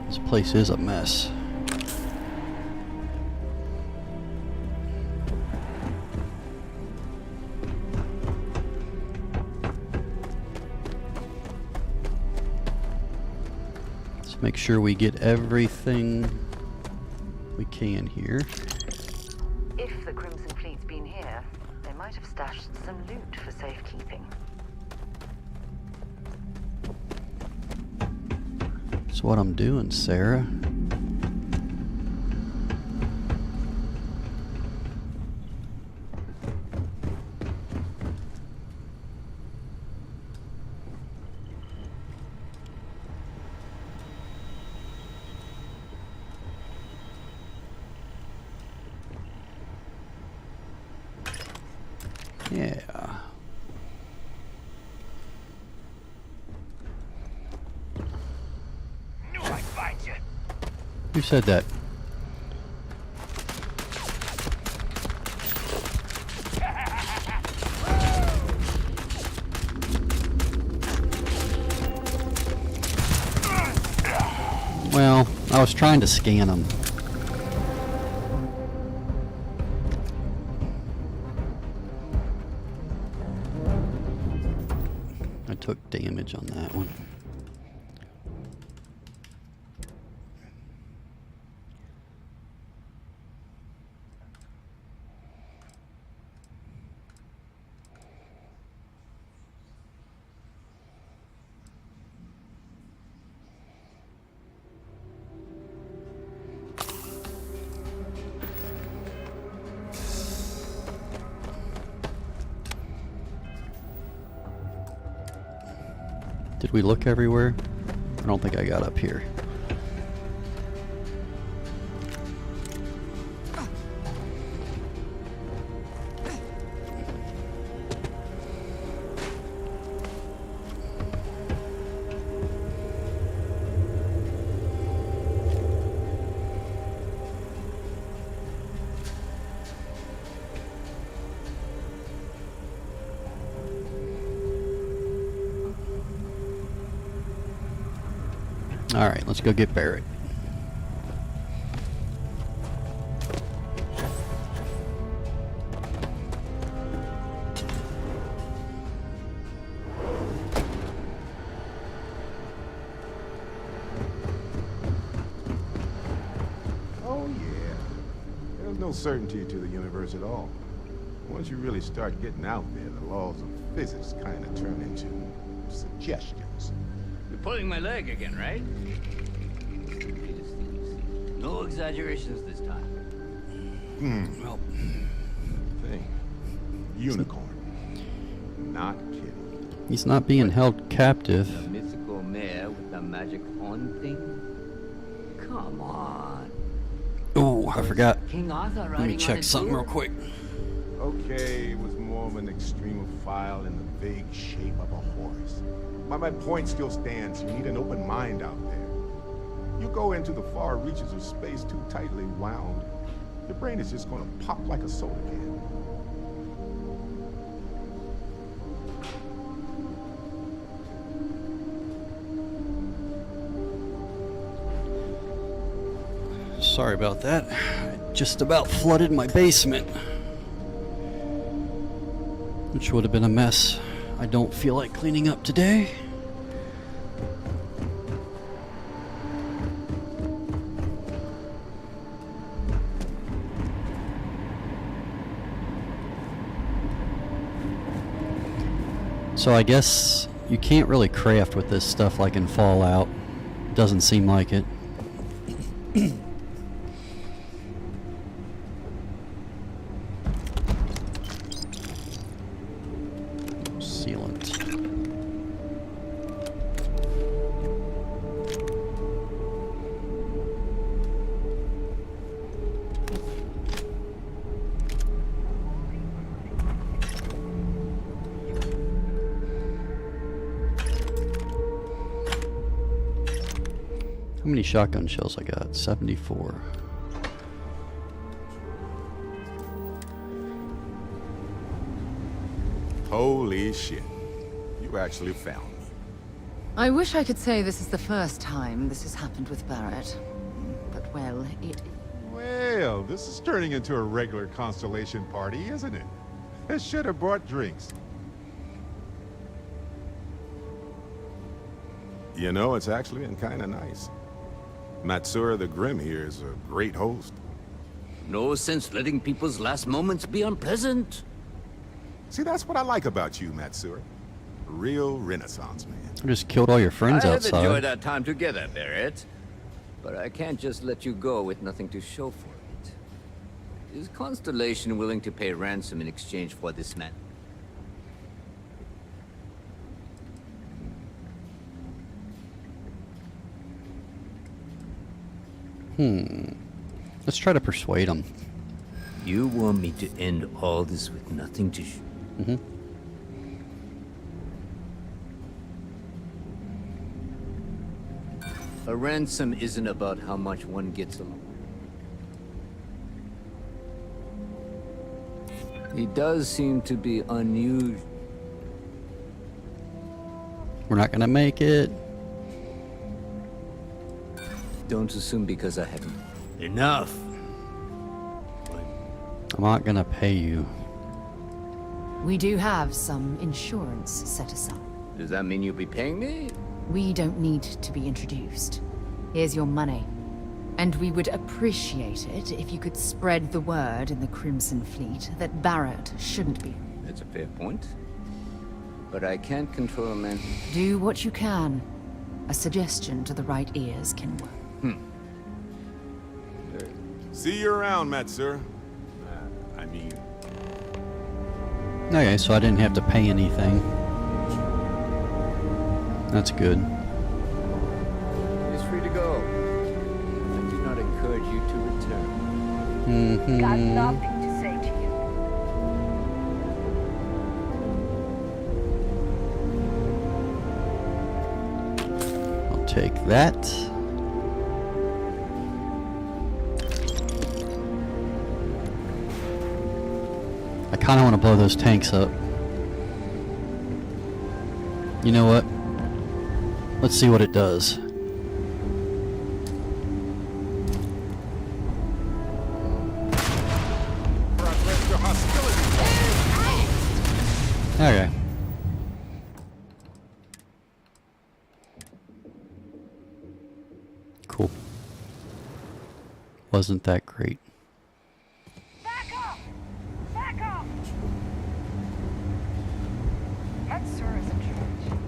[SPEAKER 1] This place is a mess. Let's make sure we get everything we can here.
[SPEAKER 13] If the Crimson Fleet's been here, they might have stashed some loot for safekeeping.
[SPEAKER 1] That's what I'm doing, Sarah. Yeah. Who said that? Well, I was trying to scan them. I took damage on that one. Did we look everywhere? I don't think I got up here. Alright, let's go get Barrett.
[SPEAKER 17] Oh yeah. There's no certainty to the universe at all. Once you really start getting out there, the laws of physics kind of turn into suggestions.
[SPEAKER 18] You're pulling my leg again, right? No exaggerations this time.
[SPEAKER 17] Well, thing. Unicorn. Not kidding.
[SPEAKER 1] He's not being held captive.
[SPEAKER 18] The mythical mare with the magic horn thing?
[SPEAKER 1] I forgot.
[SPEAKER 18] King Arthur
[SPEAKER 1] Let me
[SPEAKER 18] riding on
[SPEAKER 1] check
[SPEAKER 18] his
[SPEAKER 1] something real
[SPEAKER 18] bull?
[SPEAKER 1] quick.
[SPEAKER 17] Okay, it was more of an extremophile in the vague shape of a horse. My point still stands. You need an open mind out there. You go into the far reaches of space too tightly wound, your brain is just gonna pop like a soda can.
[SPEAKER 1] Sorry about that. I just about flooded my basement, which would have been a mess. I don't feel like cleaning up today. So I guess you can't really craft with this stuff like in Fallout. Doesn't seem like it. Sealant. How many shotgun shells I got? 74.
[SPEAKER 17] Holy shit. You actually found me.
[SPEAKER 5] I wish I could say this is the first time this has happened with Barrett. But, well, it...
[SPEAKER 17] Well, this is turning into a regular Constellation party, isn't it? I should have brought drinks. You know, it's actually been kind of nice. Matsura the Grim here is a great host.
[SPEAKER 18] No sense letting people's last moments be unpleasant.
[SPEAKER 17] See, that's what I like about you, Matsura. A real Renaissance man.
[SPEAKER 1] I just killed all your friends
[SPEAKER 18] I have
[SPEAKER 1] outside.
[SPEAKER 18] enjoyed our time together, Barrett. But I can't just let you go with nothing to show for it. Is Constellation willing to pay ransom in exchange for this man?
[SPEAKER 1] Let's try to persuade him.
[SPEAKER 18] You want me to end all this with nothing to show?
[SPEAKER 1] Mm-hmm.
[SPEAKER 18] A ransom isn't about how much one gets along. He does seem to be unusual.
[SPEAKER 1] We're not gonna make it.
[SPEAKER 18] Don't assume because I haven't. Enough!
[SPEAKER 1] I'm not gonna pay you.
[SPEAKER 5] We do have some insurance set aside.
[SPEAKER 18] Does that mean you'll be paying me?
[SPEAKER 5] We don't need to be introduced. Here's your money. And we would appreciate it if you could spread the word in the Crimson Fleet that Barrett shouldn't be.
[SPEAKER 18] That's a fair point. But I can't control a man.
[SPEAKER 5] Do what you can. A suggestion to the right ears can work.
[SPEAKER 17] See you around, Matsura. I mean...
[SPEAKER 1] Okay, so I didn't have to pay anything. That's good.
[SPEAKER 18] He's free to go. I do not encourage you to return.
[SPEAKER 1] Mm-hmm.
[SPEAKER 13] Got nothing to say to you.
[SPEAKER 1] I'll take that. I kind of want to blow those tanks up. You know what? Let's see what it does. Okay. Cool. Wasn't that great?
[SPEAKER 13] Back up! Back up! Matsura's in charge.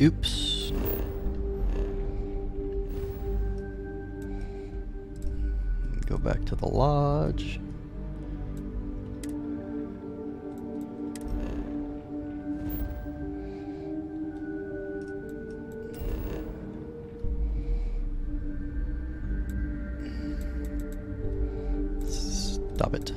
[SPEAKER 1] Oops. Go back to the lodge. Stop it.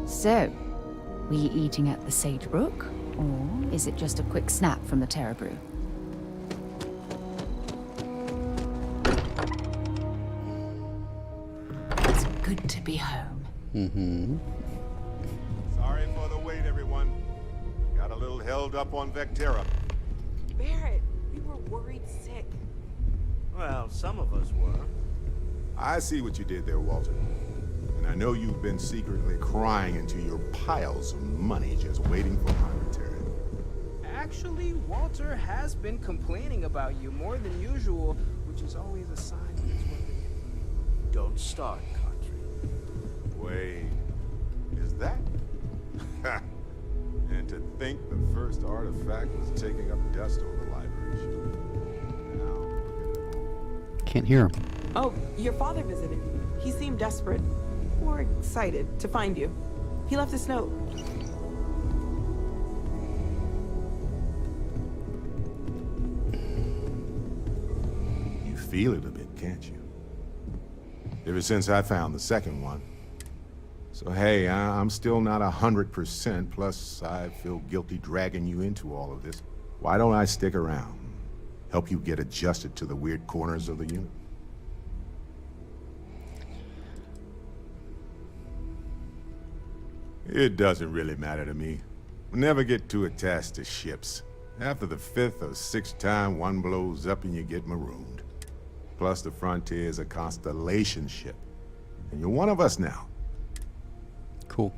[SPEAKER 5] So, were you eating at the Sage Brook? Or is it just a quick snap from the Terra Brew? It's good to be home.
[SPEAKER 1] Mm-hmm.
[SPEAKER 17] Sorry for the wait, everyone. Got a little held up on Vectera.
[SPEAKER 19] Barrett, we were worried sick.
[SPEAKER 20] Well, some of us were.
[SPEAKER 17] I see what you did there, Walter. And I know you've been secretly crying into your piles of money just waiting for my return.
[SPEAKER 20] Actually, Walter has been complaining about you more than usual, which is always a sign that it's working. Don't start, country.
[SPEAKER 17] Wait, is that? And to think the first artifact was taking up dust on the library shelf. Now, look at it.
[SPEAKER 1] Can't hear him.
[SPEAKER 19] Oh, your father visited. He seemed desperate. Or excited to find you. He left this note.
[SPEAKER 17] You feel it a bit, can't you? Ever since I found the second one. So hey, I'm still not 100%, plus I feel guilty dragging you into all of this. Why don't I stick around? Help you get adjusted to the weird corners of the unit? It doesn't really matter to me. Never get too attached to ships. After the 5th or 6th time one blows up and you get marooned. Plus the Frontier is a constellation ship. And you're one of us now.
[SPEAKER 1] Cool.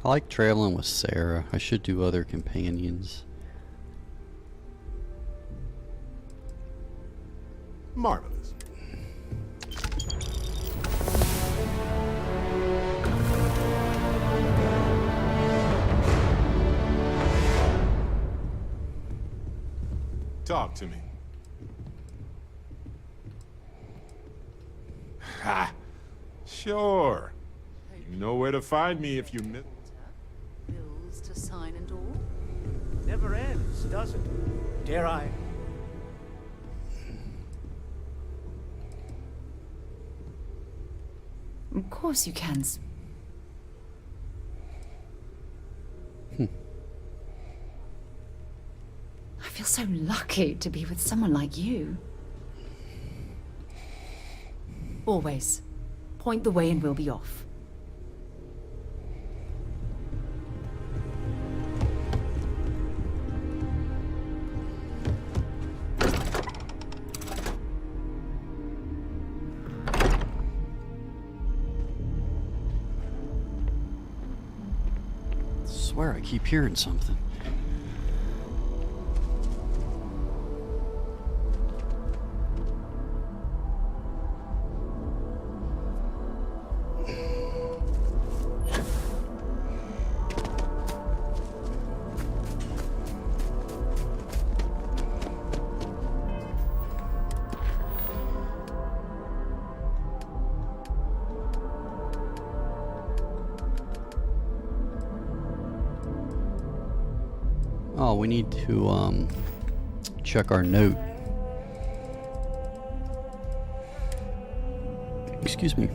[SPEAKER 1] I like traveling with Sarah. I should do other companions.
[SPEAKER 17] Marvelous. Talk to me. Ha! Sure. You know where to find me if you miss.
[SPEAKER 5] Bills to sign and all?
[SPEAKER 20] Never ends, does it? Dare I?
[SPEAKER 5] Of course you can. I feel so lucky to be with someone like you. Always. Point the way and we'll be off.
[SPEAKER 1] I swear I keep hearing something. Oh, we need to check our note. Excuse me.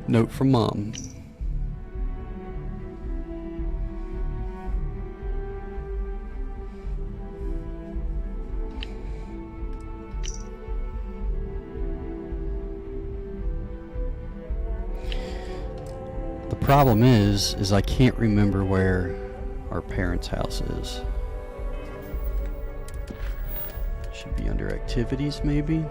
[SPEAKER 1] Note from Mom. The problem is I can't remember where our parents' house is. Should be under activities, maybe?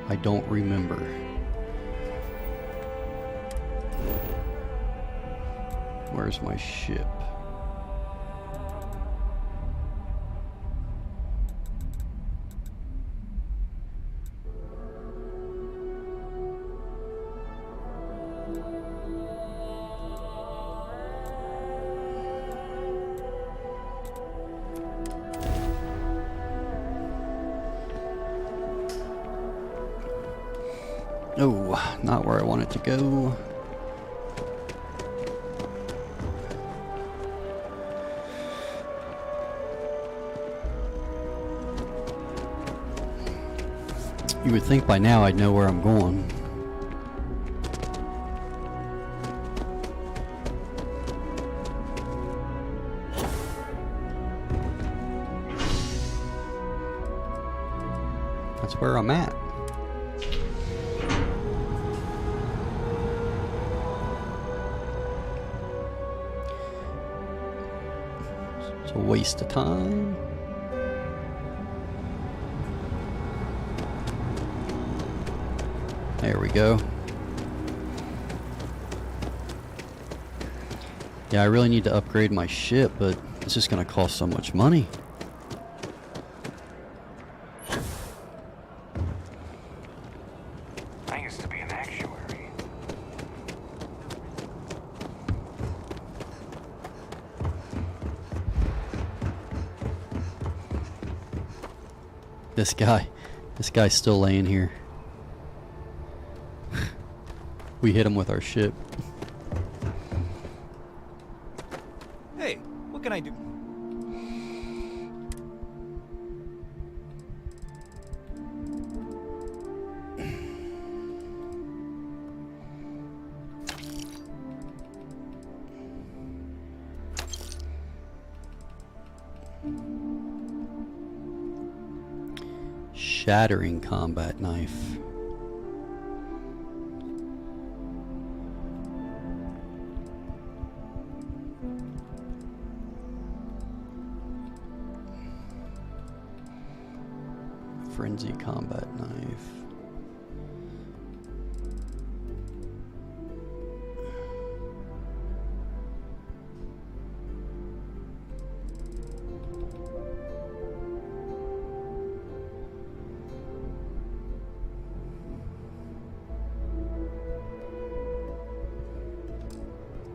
[SPEAKER 1] I don't remember. Where's my ship? Oh, not where I want it to go. You would think by now I'd know where I'm going. That's where I'm at. It's a waste of time. There we go. Yeah, I really need to upgrade my ship, but it's just gonna cost so much money.
[SPEAKER 2] I used to be an actuary.
[SPEAKER 1] This guy's still laying here. We hit him with our ship.
[SPEAKER 21] Hey, what can I do?
[SPEAKER 1] Shattering combat knife. Frenzy combat knife.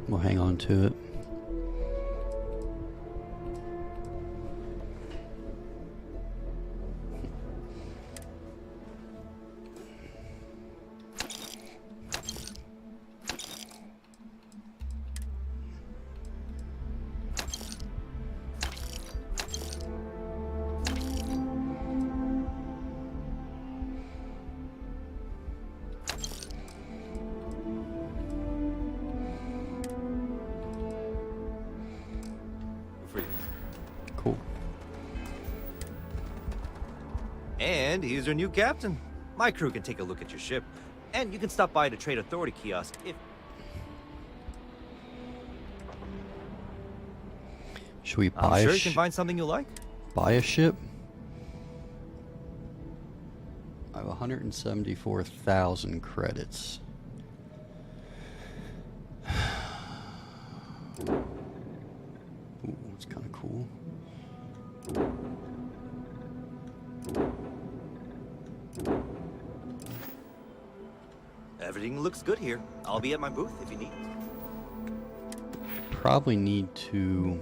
[SPEAKER 1] We'll hang on to it. Cool.
[SPEAKER 22] And he's your new captain. My crew can take a look at your ship. And you can stop by the Trade Authority kiosk if...
[SPEAKER 1] Should we buy
[SPEAKER 22] I'm sure
[SPEAKER 1] a
[SPEAKER 22] you can find something you like.
[SPEAKER 1] Buy a ship? I have 174,000 credits. Ooh, that's kind of cool.
[SPEAKER 22] Everything looks good here. I'll be at my booth if you need.
[SPEAKER 1] Probably need to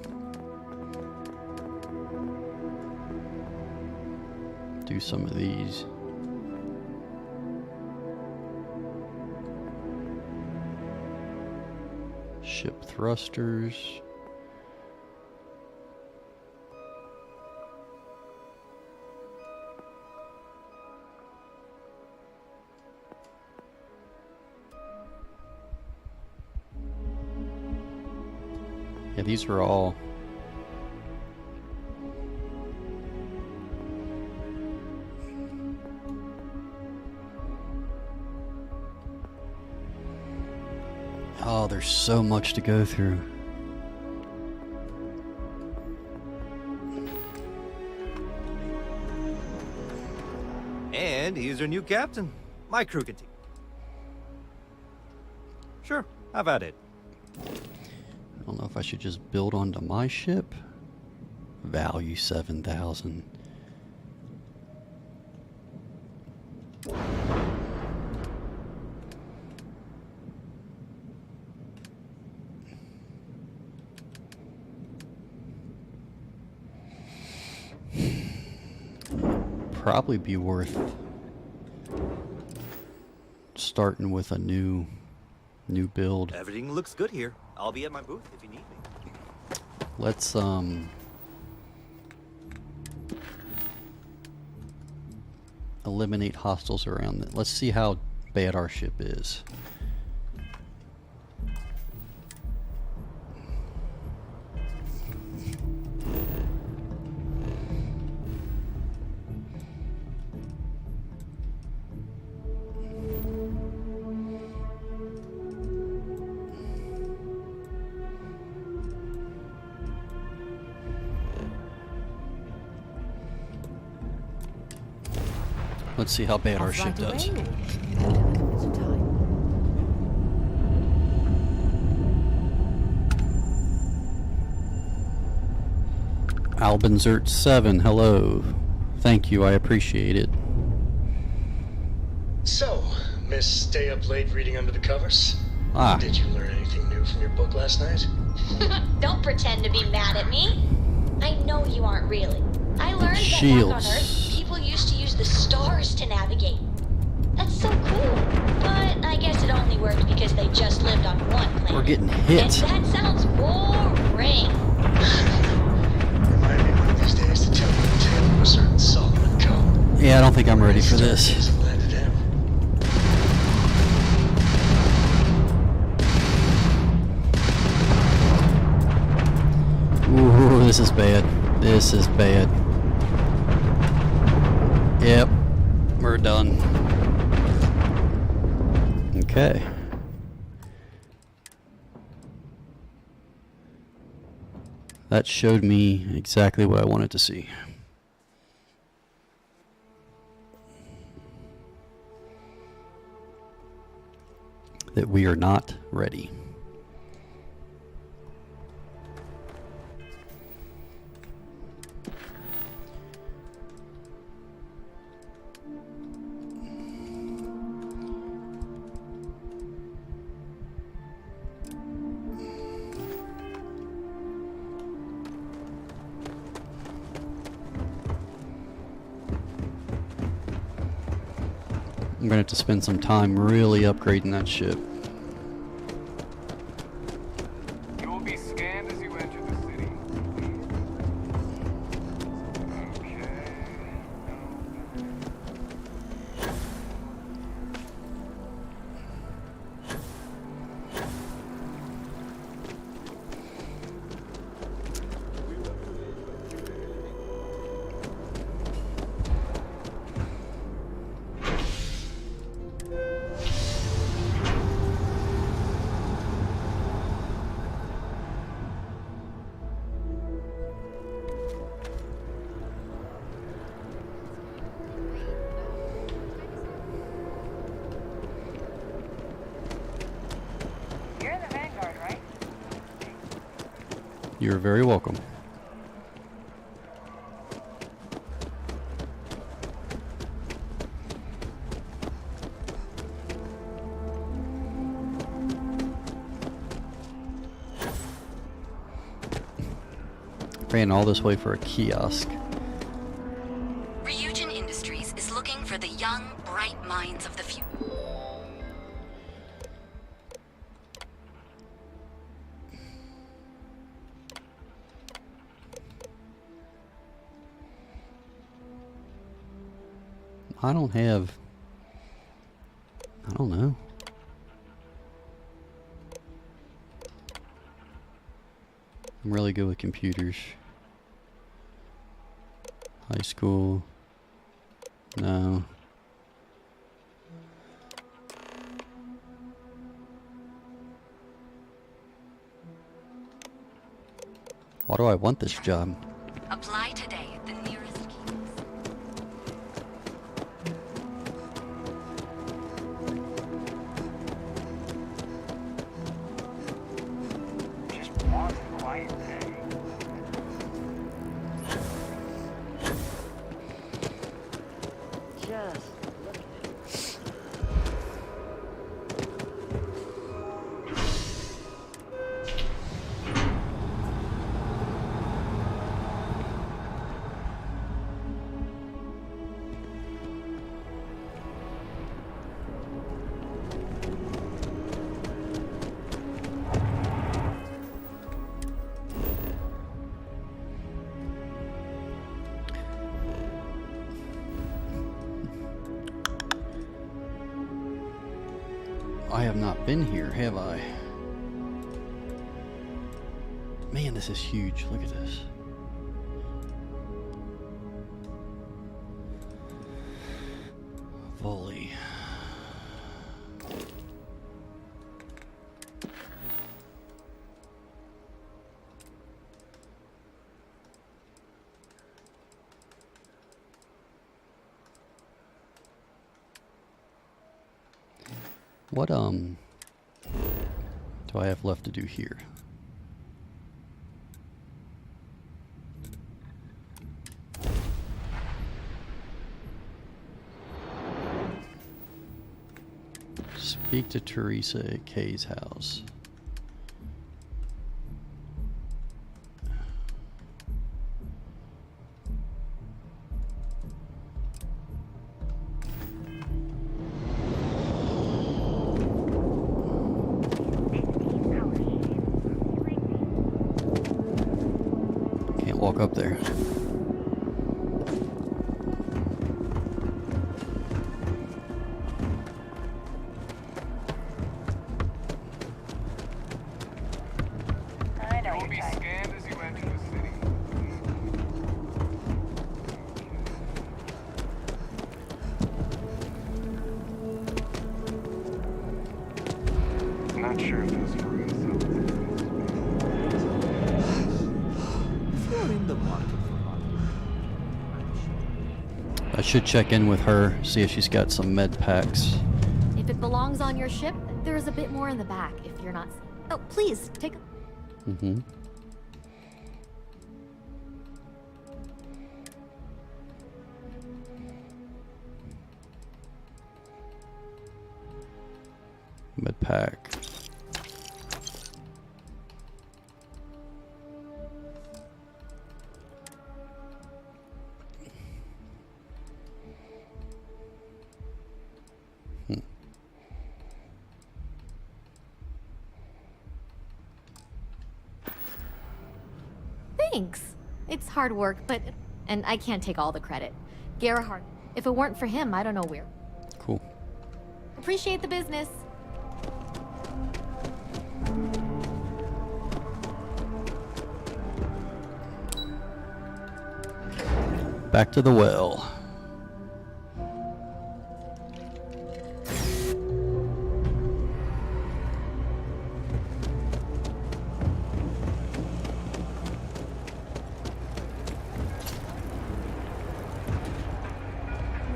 [SPEAKER 1] do some of these. Ship thrusters. Yeah, these were all oh, there's so much to go through.
[SPEAKER 22] And he's our new captain. My crew can take... Sure, have at it.
[SPEAKER 1] I don't know if I should just build onto my ship. Value 7,000. Probably be worth starting with a new build.
[SPEAKER 22] Everything looks good here. I'll be at my booth if you need me.
[SPEAKER 1] Let's eliminate hostiles around it. Let's see how bad our ship is. Let's see how bad our ship does. Albinzert 7, hello. Thank you, I appreciate it.
[SPEAKER 3] So, Miss Stay Up Late reading under the covers?
[SPEAKER 1] Ah.
[SPEAKER 3] Did you learn anything new from your book last night?
[SPEAKER 10] Don't pretend to be mad at me. I know you aren't really. I learned that back on
[SPEAKER 1] Shields.
[SPEAKER 10] Earth, people used to use the stars to navigate. That's so cool. But I guess it only worked because they just lived on one planet.
[SPEAKER 1] We're getting hit.
[SPEAKER 10] And that sounds boring.
[SPEAKER 3] Remind me one of these days to tell you the tale of a certain Solomon Coe.
[SPEAKER 1] Yeah, I don't think I'm ready for this.
[SPEAKER 3] Landed him.
[SPEAKER 1] Ooh, this is bad. This is bad. Yep, we're done. Okay. That showed me exactly what I wanted to see. That we are not ready. I'm gonna have to spend some time really upgrading that ship.
[SPEAKER 23] You will be scanned as you enter the city.
[SPEAKER 13] You're the Vanguard, right?
[SPEAKER 1] You're very welcome. Ran all this way for a kiosk.
[SPEAKER 24] Ryujin Industries is looking for the young, bright minds of the future.
[SPEAKER 1] I don't know. I'm really good with computers. High school. No. Why do I want this job?
[SPEAKER 24] Apply today at the nearest kiosk.
[SPEAKER 13] Just look at it.
[SPEAKER 1] I have not been here, have I? Man, this is huge. Look at this. Volley. What do I have left to do here? Speak to Teresa at Kay's house. Can't walk up there.
[SPEAKER 23] You will be scanned as you enter the city. Not sure if those ruins
[SPEAKER 20] If you're in the market
[SPEAKER 1] I should check in with her, see if she's got some med packs.
[SPEAKER 14] If it belongs on your ship, there's a bit more in the back if you're not... Oh, please, take a...
[SPEAKER 1] Mm-hmm. Med pack.
[SPEAKER 14] Thanks. It's hard work, but... And I can't take all the credit. Gerhardt, if it weren't for him, I don't know where.
[SPEAKER 1] Cool.
[SPEAKER 14] Appreciate the business.
[SPEAKER 1] Back to the well.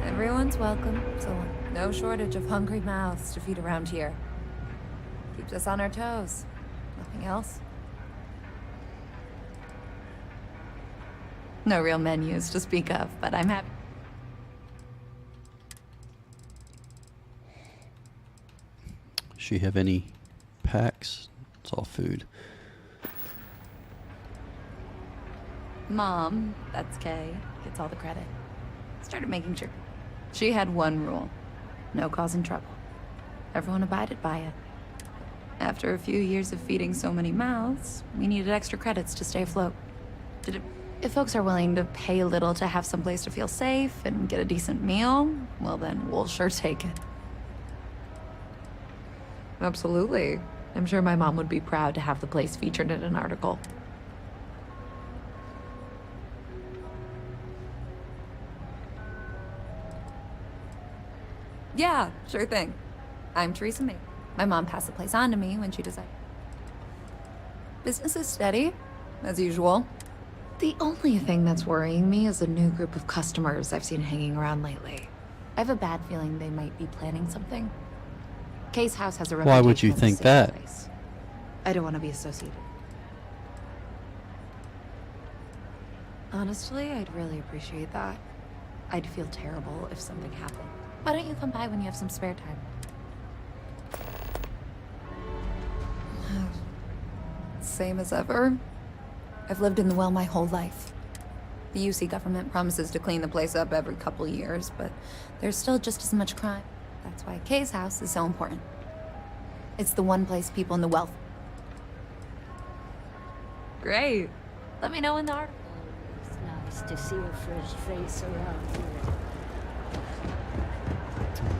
[SPEAKER 4] Everyone's welcome, so no shortage of hungry mouths to feed around here. Keeps us on our toes. Nothing else. No real menus to speak of, but I'm happy.
[SPEAKER 1] She have any packs? It's all food.
[SPEAKER 4] Mom, that's Kay, gets all the credit. Started making sure. She had one rule. No causing trouble. Everyone abided by it. After a few years of feeding so many mouths, we needed extra credits to stay afloat. If folks are willing to pay a little to have someplace to feel safe and get a decent meal, well then, we'll sure take it. Absolutely. I'm sure my mom would be proud to have the place featured in an article. Yeah, sure thing. I'm Teresa May. My mom passed the place on to me when she decided. Business is steady, as usual. The only thing that's worrying me is a new group of customers I've seen hanging around lately. I have a bad feeling they might be planning something. Kay's house has a reputation.
[SPEAKER 1] Why would you
[SPEAKER 4] as a
[SPEAKER 1] think
[SPEAKER 4] safe
[SPEAKER 1] that?
[SPEAKER 4] place. I don't want to be associated. Honestly, I'd really appreciate that. I'd feel terrible if something happened. Why don't you come by when you have some spare time? Same as ever. I've lived in the well my whole life. The UC government promises to clean the place up every couple years, but there's still just as much crime. That's why Kay's house is so important. It's the one place people in the well... Great. Let me know when the article...
[SPEAKER 7] It's nice to see a fresh face around here.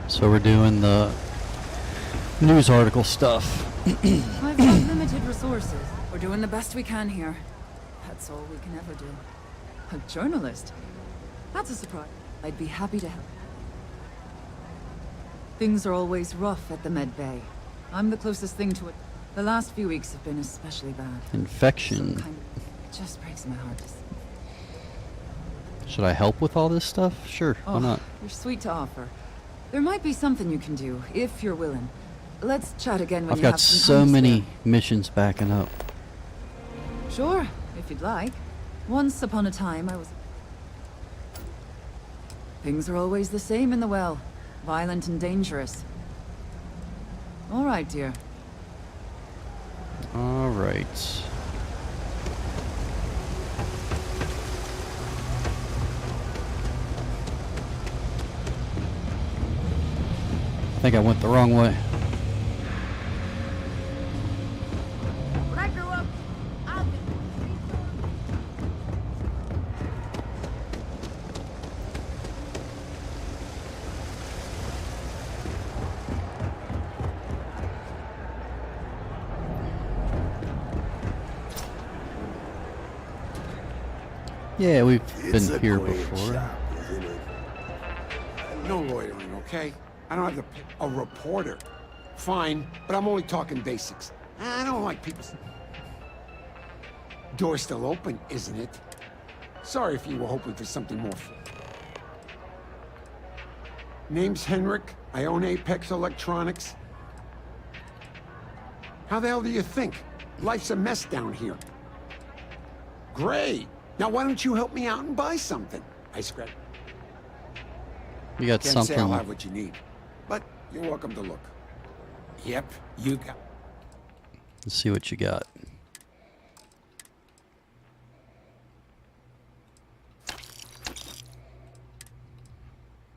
[SPEAKER 1] So we're doing the news article stuff.
[SPEAKER 5] I've got limited resources. We're doing the best we can here. That's all we can ever do. A journalist? That's a surprise. I'd be happy to help. Things are always rough at the Med Bay. I'm the closest thing to it. The last few weeks have been especially bad.
[SPEAKER 1] Infection.
[SPEAKER 5] It just breaks my heart to see.
[SPEAKER 1] Should I help with all this stuff? Sure, why not?
[SPEAKER 5] You're sweet to offer. There might be something you can do, if you're willing. Let's chat again when
[SPEAKER 1] I've
[SPEAKER 5] you
[SPEAKER 1] got
[SPEAKER 5] have some
[SPEAKER 1] so
[SPEAKER 5] time to
[SPEAKER 1] many
[SPEAKER 5] spare.
[SPEAKER 1] missions backing up.
[SPEAKER 5] Sure, if you'd like. Once upon a time, I was... Things are always the same in the well. Violent and dangerous. All right, dear.
[SPEAKER 1] All right. I think I went the wrong way.
[SPEAKER 7] When I grow up, I'll be...
[SPEAKER 1] Yeah, we've
[SPEAKER 8] It's
[SPEAKER 1] been
[SPEAKER 8] a
[SPEAKER 1] here
[SPEAKER 8] great
[SPEAKER 1] before.
[SPEAKER 8] shop, isn't it?
[SPEAKER 9] No loitering, okay? I don't have to pick a reporter. Fine, but I'm only talking basics. I don't like people... Door's still open, isn't it? Sorry if you were hoping for something more. Name's Henrik. I own Apex Electronics. How the hell do you think? Life's a mess down here. Great. Now why don't you help me out and buy something? I scratch.
[SPEAKER 1] You got
[SPEAKER 9] Can't say I'll
[SPEAKER 1] something.
[SPEAKER 9] have what you need, but you're welcome to look. Yep, you got.
[SPEAKER 1] Let's see what you got.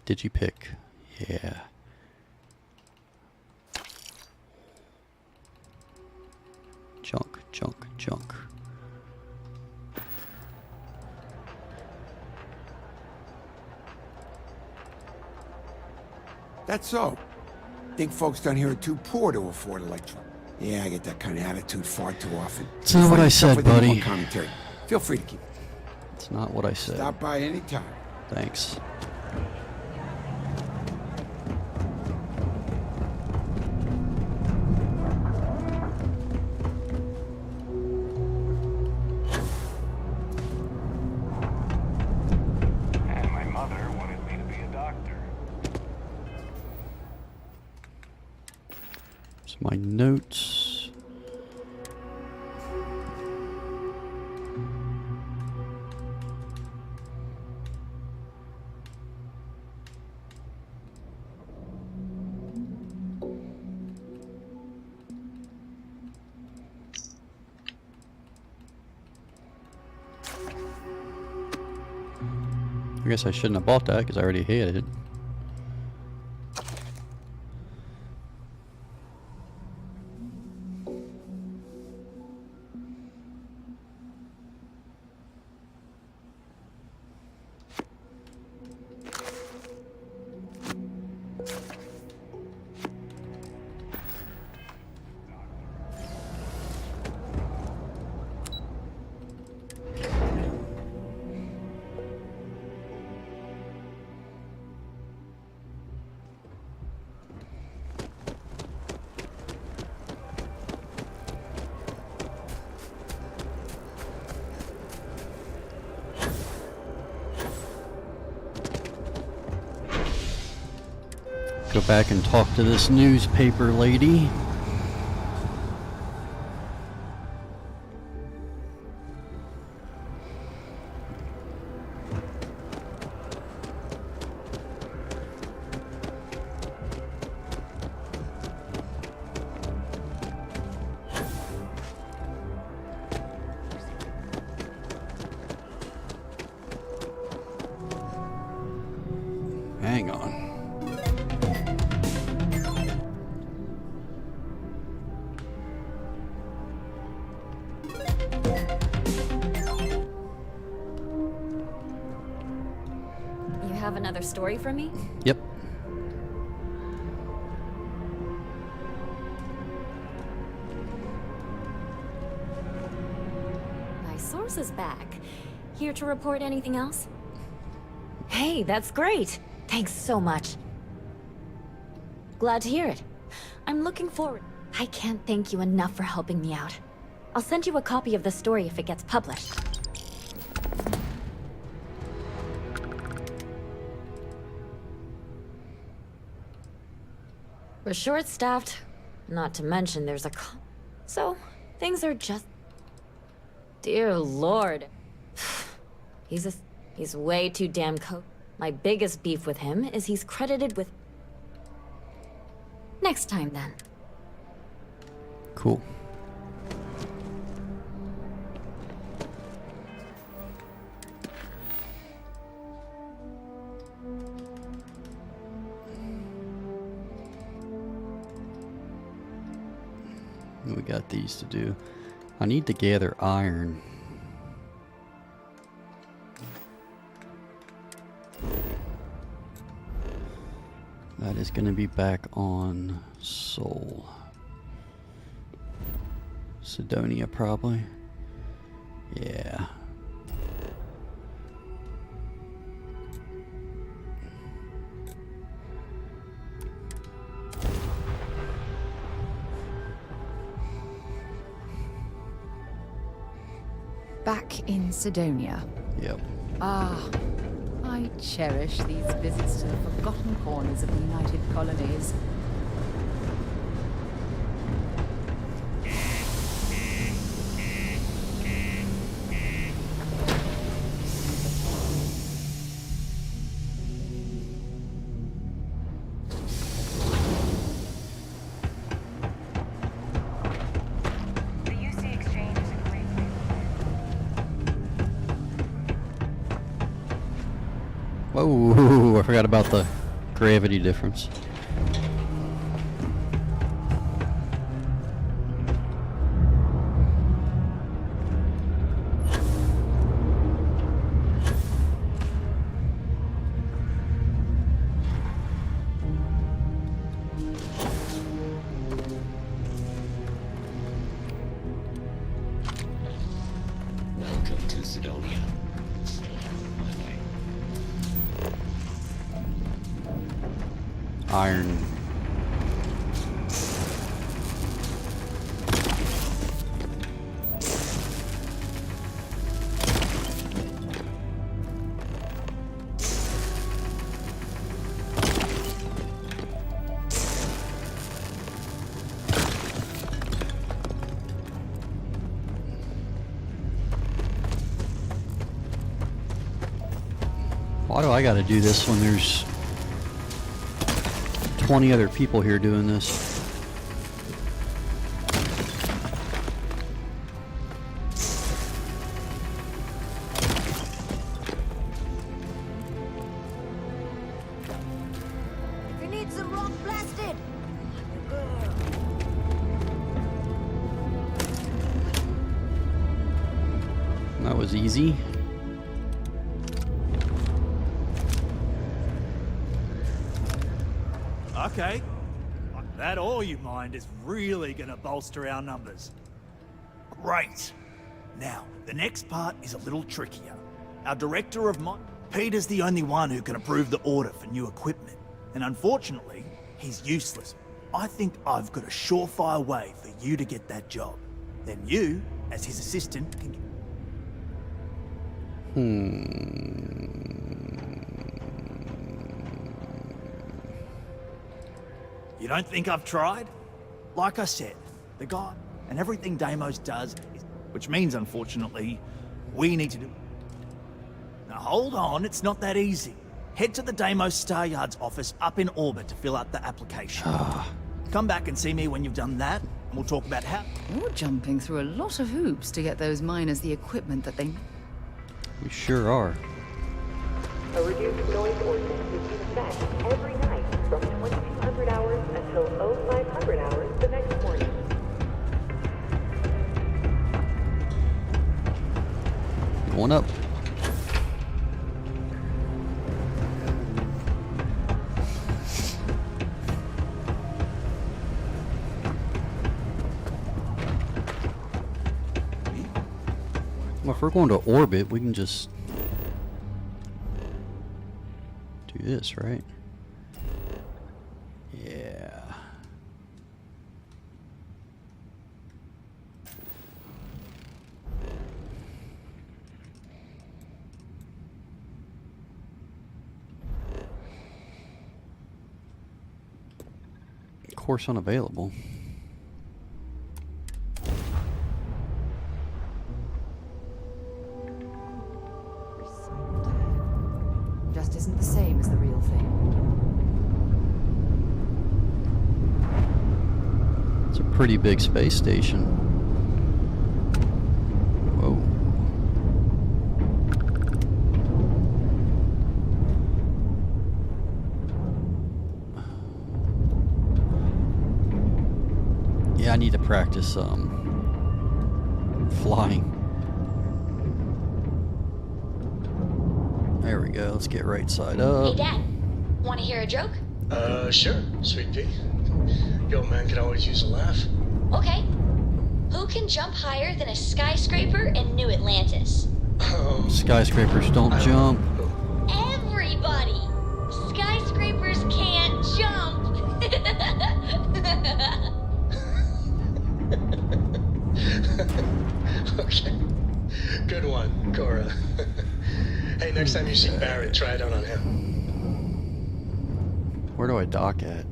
[SPEAKER 1] Did you pick? Yeah. Junk, junk, junk.
[SPEAKER 9] That's so. Think folks down here are too poor to afford electronics. Yeah, I get that kind of attitude far too often.
[SPEAKER 1] It's not what I said,
[SPEAKER 9] Yourself with any more
[SPEAKER 1] buddy.
[SPEAKER 9] Commentary. Feel free to keep it.
[SPEAKER 1] It's not what I said.
[SPEAKER 9] Stop by any time.
[SPEAKER 1] Thanks.
[SPEAKER 23] And my mother wanted me to be a doctor.
[SPEAKER 1] It's my notes. I guess I shouldn't have bought that because I already had it. Go back and talk to this newspaper lady. Hang on.
[SPEAKER 14] You have another story for me?
[SPEAKER 1] Yep.
[SPEAKER 14] My source is back. Here to report anything else? Hey, that's great. Thanks so much. Glad to hear it. I'm looking forward. I can't thank you enough for helping me out. I'll send you a copy of the story if it gets published. We're short-staffed, not to mention there's a so, things are just... Dear Lord. He's way too damn My biggest beef with him is he's credited with... Next time, then.
[SPEAKER 1] Cool. We got these to do. I need to gather iron. That is going to be back on Seoul. Sidonia, probably. Yeah.
[SPEAKER 5] Back in Sidonia.
[SPEAKER 1] Yep.
[SPEAKER 5] Ah, I cherish these visits to the forgotten corners of the United Colonies.
[SPEAKER 1] Whoa, I forgot about the gravity difference.
[SPEAKER 3] Welcome to Sidonia.
[SPEAKER 1] Iron. Why do I gotta do this when there's 20 other people here doing this?
[SPEAKER 7] We need some rock blasted.
[SPEAKER 1] That was easy.
[SPEAKER 6] Okay. That all you mind is really gonna bolster our numbers. Great. Now, the next part is a little trickier. Our director of Peter's the only one who can approve the order for new equipment. And unfortunately, he's useless. I think I've got a surefire way for you to get that job. Then you, as his assistant, can... You don't think I've tried? Like I said, the guy and everything Deimos does is... Which means, unfortunately, we need to do... Now hold on, it's not that easy. Head to the Deimos Star Yard's office up in orbit to fill out the application. Come back and see me when you've done that, and we'll talk about how...
[SPEAKER 5] You're jumping through a lot of hoops to get those miners the equipment that they...
[SPEAKER 1] We sure are.
[SPEAKER 8] A reduced noise ordinance is
[SPEAKER 13] effect every night from 2200 hours until 0500 hours the next morning.
[SPEAKER 1] Going up. Well, if we're going to orbit, we can just do this, right? Yeah. Course unavailable.
[SPEAKER 5] Just isn't the same as the real thing.
[SPEAKER 1] It's a pretty big space station. Whoa. Yeah, I need to practice flying. There we go. Let's get right side up.
[SPEAKER 10] Hey, Dad. Want to hear a joke?
[SPEAKER 3] Sure, sweet pea. Your old man could always use a laugh.
[SPEAKER 10] Okay. Who can jump higher than a skyscraper in New Atlantis?
[SPEAKER 1] Skyscrapers don't jump.
[SPEAKER 10] Everybody! Skyscrapers can't jump!
[SPEAKER 3] Okay. Good one, Cora. Hey, next time you see Barrett, try it out on him.
[SPEAKER 1] Where do I dock at?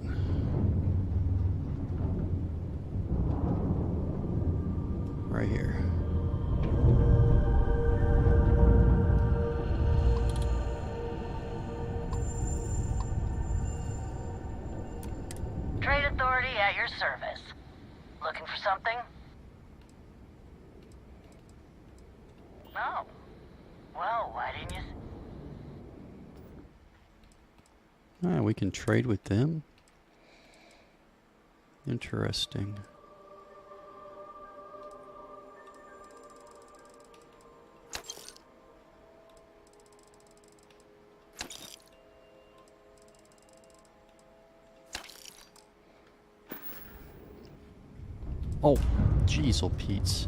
[SPEAKER 1] Right here.
[SPEAKER 8] Trade Authority at your service. Looking for something? No. Well, why didn't you...
[SPEAKER 1] Ah, we can trade with them. Interesting. Oh, jeez, oh Pete's.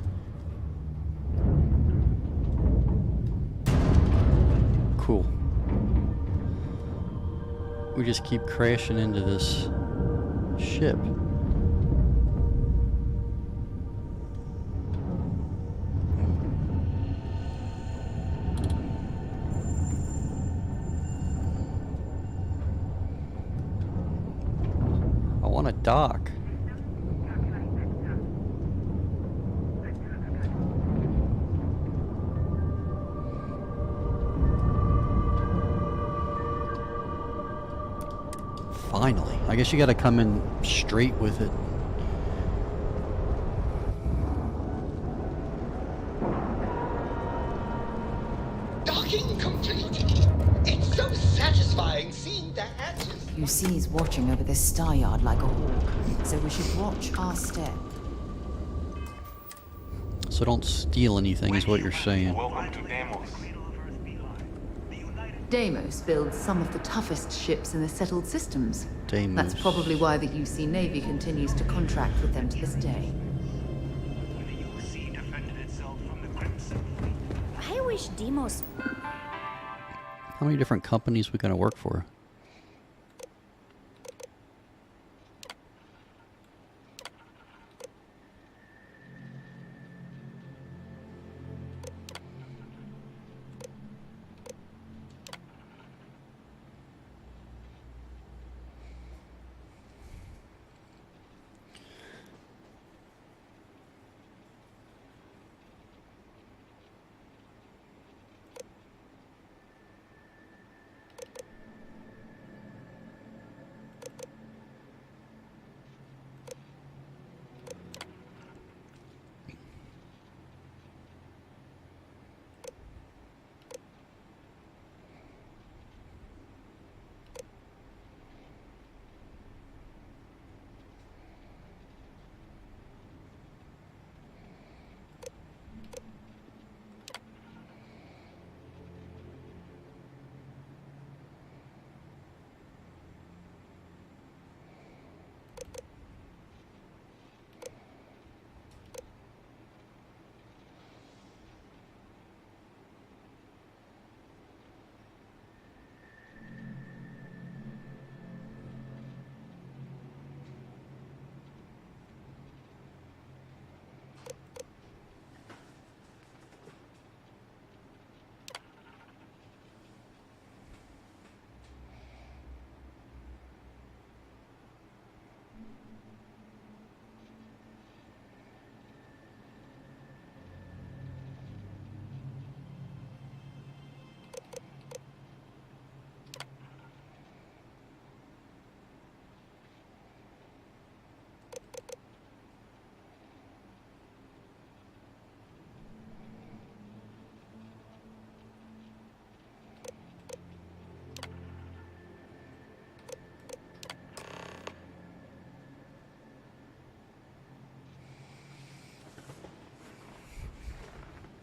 [SPEAKER 1] Cool. We just keep crashing into this ship. I want to dock. Finally. I guess you gotta come in straight with it.
[SPEAKER 11] Docking complete. It's so satisfying seeing the hatches.
[SPEAKER 5] UC's watching over this star yard like a hawk, so we should watch our step.
[SPEAKER 1] So don't steal anything is what you're saying.
[SPEAKER 23] Welcome to Deimos.
[SPEAKER 5] Deimos builds some of the toughest ships in the settled systems.
[SPEAKER 1] Deimos.
[SPEAKER 5] That's probably why the UC Navy continues to contract with them to this day.
[SPEAKER 14] I wish Deimos...
[SPEAKER 1] How many different companies we gonna work for?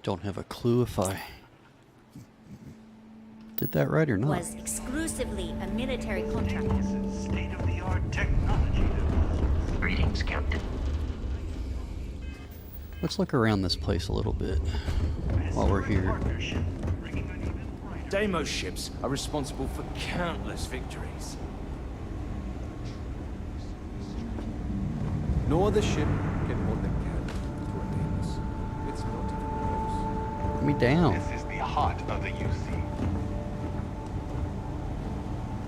[SPEAKER 1] Don't have a clue if I did that right or not.
[SPEAKER 7] Was exclusively a military contractor.
[SPEAKER 2] State-of-the-art technology.
[SPEAKER 8] Greetings, Captain.
[SPEAKER 1] Let's look around this place a little bit while we're here.
[SPEAKER 20] Deimos ships are responsible for countless victories. No other ship can hold the candle to a Deimos. It's not even close.
[SPEAKER 1] Put me down.
[SPEAKER 2] This is the heart of the UC.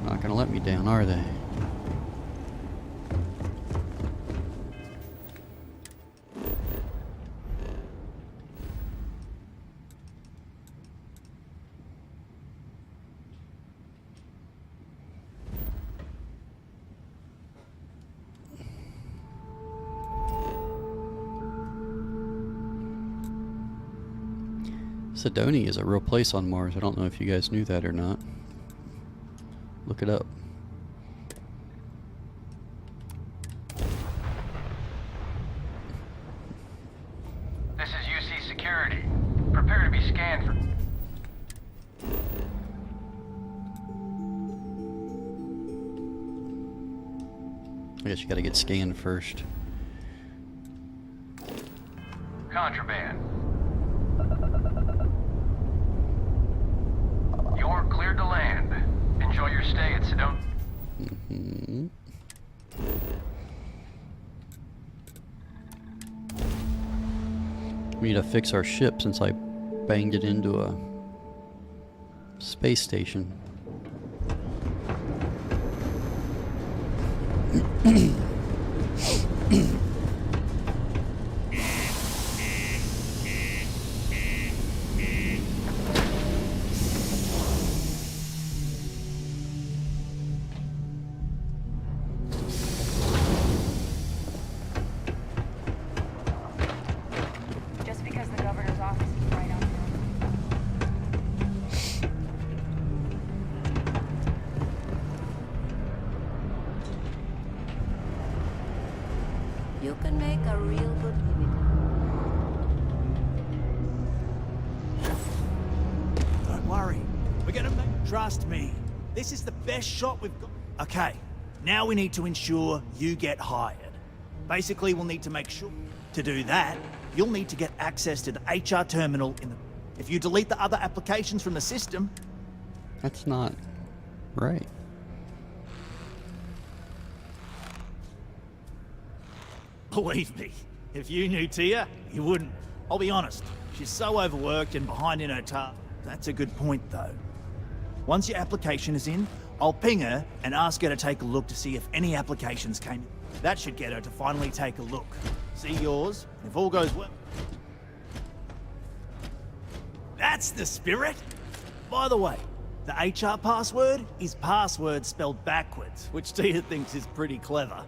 [SPEAKER 1] Not gonna let me down, are they? Sidonia is a real place on Mars. I don't know if you guys knew that or not. Look it up.
[SPEAKER 2] This is UC Security. Prepare to be scanned for...
[SPEAKER 1] I guess you gotta get scanned first.
[SPEAKER 2] Contraband. You're cleared to land. Enjoy your stay at Sedona.
[SPEAKER 1] Mm-hmm. We need to fix our ship since I banged it into a space station.
[SPEAKER 13] Just because the governor's office is right out there.
[SPEAKER 4] You can make a real good living.
[SPEAKER 6] Don't worry. We're gonna make... Trust me. This is the best shot we've got. Okay. Now we need to ensure you get hired. Basically, we'll need to make sure... To do that, you'll need to get access to the HR terminal in the... If you delete the other applications from the system...
[SPEAKER 1] That's not right.
[SPEAKER 6] Believe me, if you knew Tia, you wouldn't. I'll be honest, she's so overworked and behind in her task. That's a good point, though. Once your application is in, I'll ping her and ask her to take a look to see if any applications came in. That should get her to finally take a look. See yours, if all goes well. That's the spirit! By the way, the HR password is password spelled backwards, which Tia thinks is pretty clever.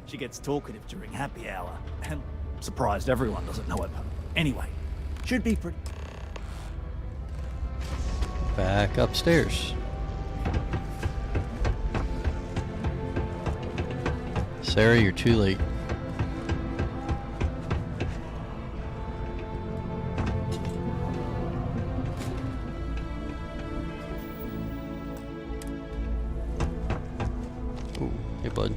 [SPEAKER 6] She gets talkative during happy hour, and surprised everyone doesn't know it. Anyway, should be pretty...
[SPEAKER 1] Back upstairs. Sarah, you're too late. Ooh, hey bud.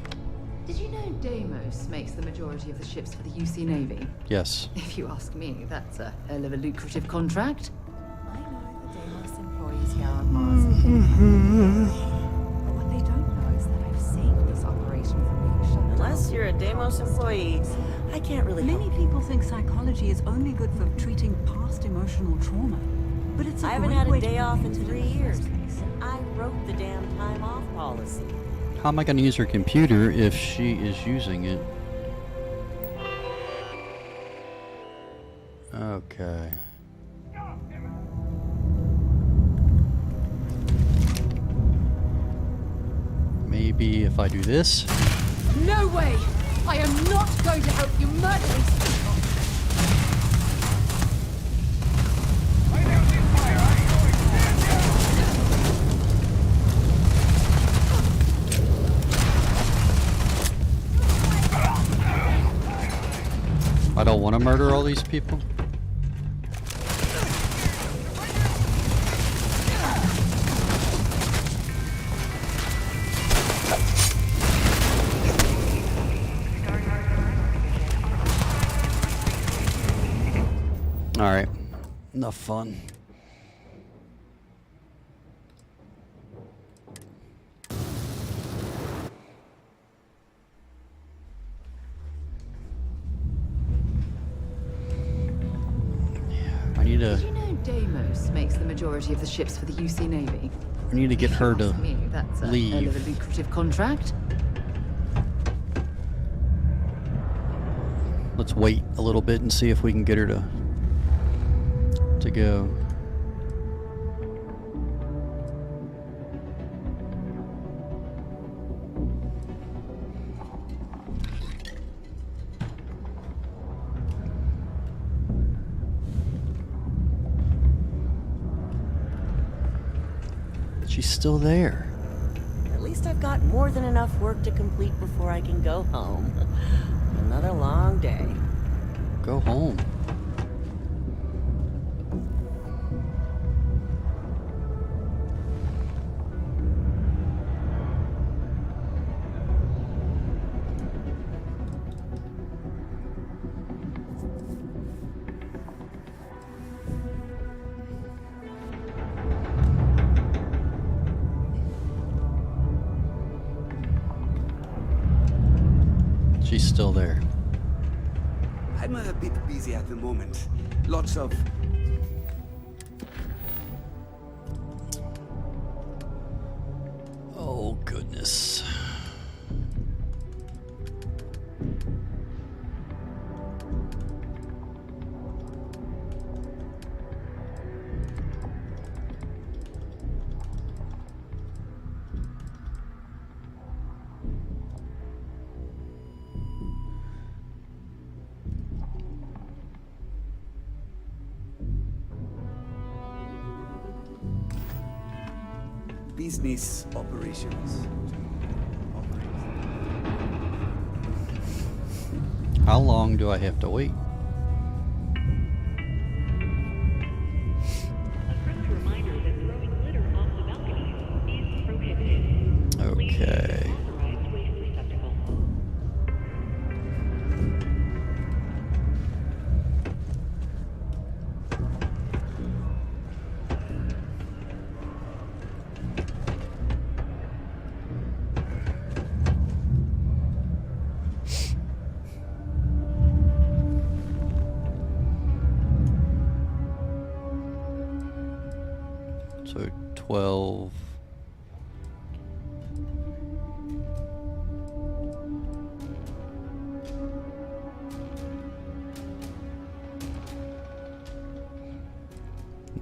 [SPEAKER 5] Did you know Deimos makes the majority of the ships for the UC Navy?
[SPEAKER 1] Yes.
[SPEAKER 5] If you ask me, that's a hell of a lucrative contract.
[SPEAKER 4] I know the Deimos employees here on Mars. But what they don't know is that I've saved this operation from being shut down.
[SPEAKER 12] Unless you're a Deimos employee, I can't really help
[SPEAKER 15] Many
[SPEAKER 12] you.
[SPEAKER 15] people think psychology is only good for treating past emotional trauma. But it's a
[SPEAKER 12] I haven't
[SPEAKER 15] great
[SPEAKER 12] had a
[SPEAKER 15] way
[SPEAKER 12] day
[SPEAKER 15] to
[SPEAKER 12] off in
[SPEAKER 15] prevent it
[SPEAKER 12] 3
[SPEAKER 15] in the
[SPEAKER 12] years.
[SPEAKER 15] first place.
[SPEAKER 12] I wrote the damn time off policy.
[SPEAKER 1] How am I going to use her computer if she is using it? Okay. Maybe if I do this.
[SPEAKER 5] No way! I am not going to help you murder these people!
[SPEAKER 1] I don't want to murder all these people. Alright. Enough fun. I need
[SPEAKER 5] Did
[SPEAKER 1] to...
[SPEAKER 5] you know Deimos makes the majority of the ships for the UC Navy?
[SPEAKER 1] I need to get her to
[SPEAKER 5] Me, that's a hell
[SPEAKER 1] leave.
[SPEAKER 5] of a lucrative contract.
[SPEAKER 1] Let's wait a little bit and see if we can get her to go. She's still there.
[SPEAKER 12] At least I've got more than enough work to complete before I can go home. Another long day.
[SPEAKER 1] Go home. She's still there.
[SPEAKER 9] I'm a bit busy at the moment. Lots of...
[SPEAKER 1] Oh, goodness.
[SPEAKER 9] business operations.
[SPEAKER 1] How long do I have to wait? Okay. So 12.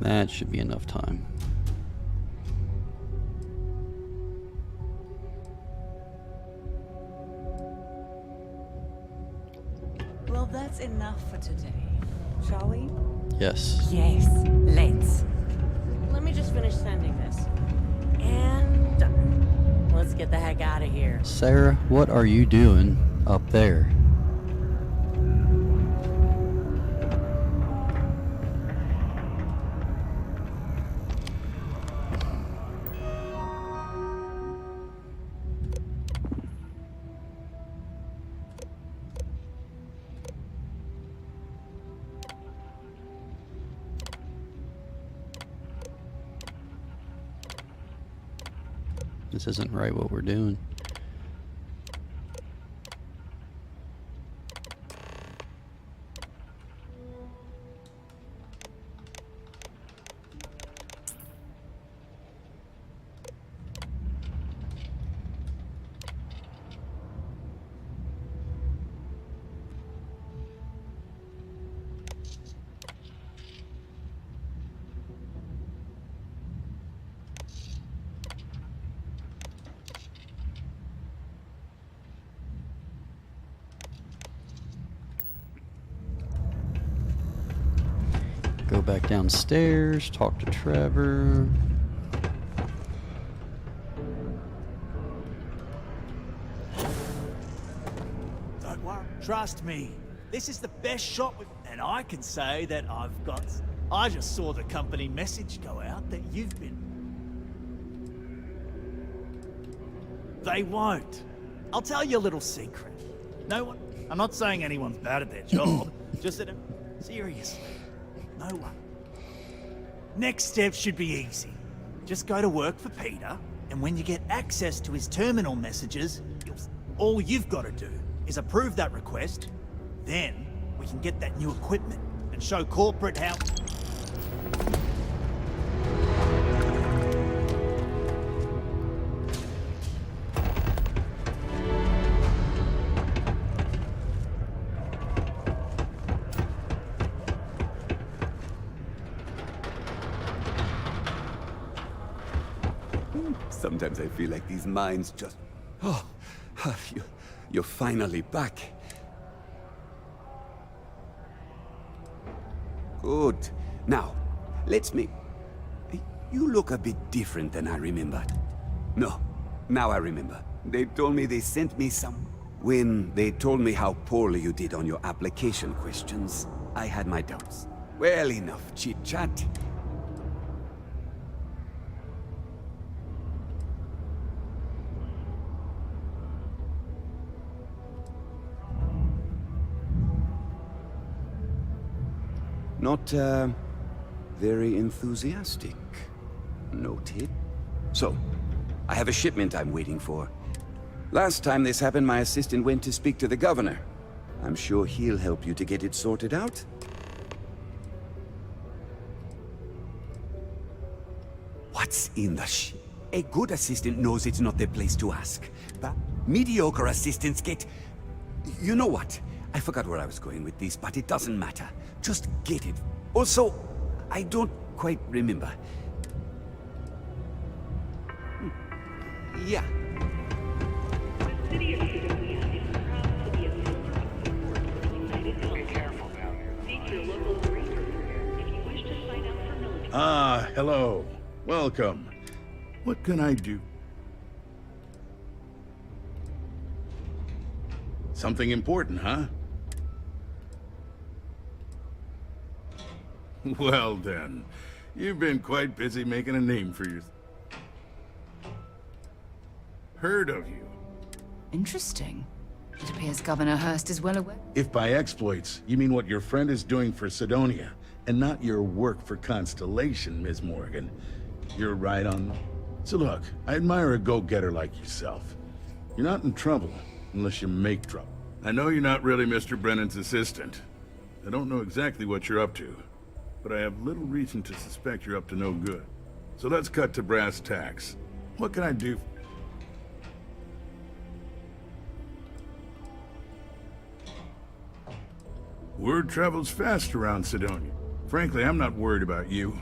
[SPEAKER 1] That should be enough time.
[SPEAKER 15] Well, that's enough for today, shall we?
[SPEAKER 1] Yes.
[SPEAKER 12] Yes, let's. Let me just finish sending this. And done. Let's get the heck out of here.
[SPEAKER 1] Sarah, what are you doing up there? This isn't right what we're doing. Go back downstairs, talk to Trevor.
[SPEAKER 6] Don't worry, trust me. This is the best shot and I can say that I just saw the company message go out that you've been. They won't. I'll tell you a little secret. No one, I'm not saying anyone's bad at their job, just that, seriously, No one. Next step should be easy. Just go to work for Peter, and when you get access to his terminal messages, all you've got to do is approve that request. Then we can get that new equipment and show corporate how...
[SPEAKER 16] Sometimes I feel like these mines just... Oh, you're finally back. Good. Now, let's make... You look a bit different than I remembered. No, now I remember. They told me they sent me some... When they told me how poorly you did on your application questions, I had my doubts. Well, enough chit-chat. Not, very enthusiastic. Noted. So, I have a shipment I'm waiting for. Last time this happened, my assistant went to speak to the governor. I'm sure he'll help you to get it sorted out. What's in the A good assistant knows it's not their place to ask. But mediocre assistants get... You know what? I forgot where I was going with this, but it doesn't matter. Just get it. Also, I don't quite remember. Yeah.
[SPEAKER 17] Ah, hello. Welcome. What can I do? Something important, huh? Well then, you've been quite busy making a name for yourself. Heard of you.
[SPEAKER 5] Interesting. It appears Governor Hurst is well aware.
[SPEAKER 17] If by exploits, you mean what your friend is doing for Sidonia, and not your work for Constellation, Ms. Morgan, you're right on. So look, I admire a go-getter like yourself. You're not in trouble, unless you make trouble. I know you're not really Mr. Brennan's assistant. I don't know exactly what you're up to, but I have little reason to suspect you're up to no good. So let's cut to brass tacks. What can I do? Word travels fast around Sidonia. Frankly, I'm not worried about you.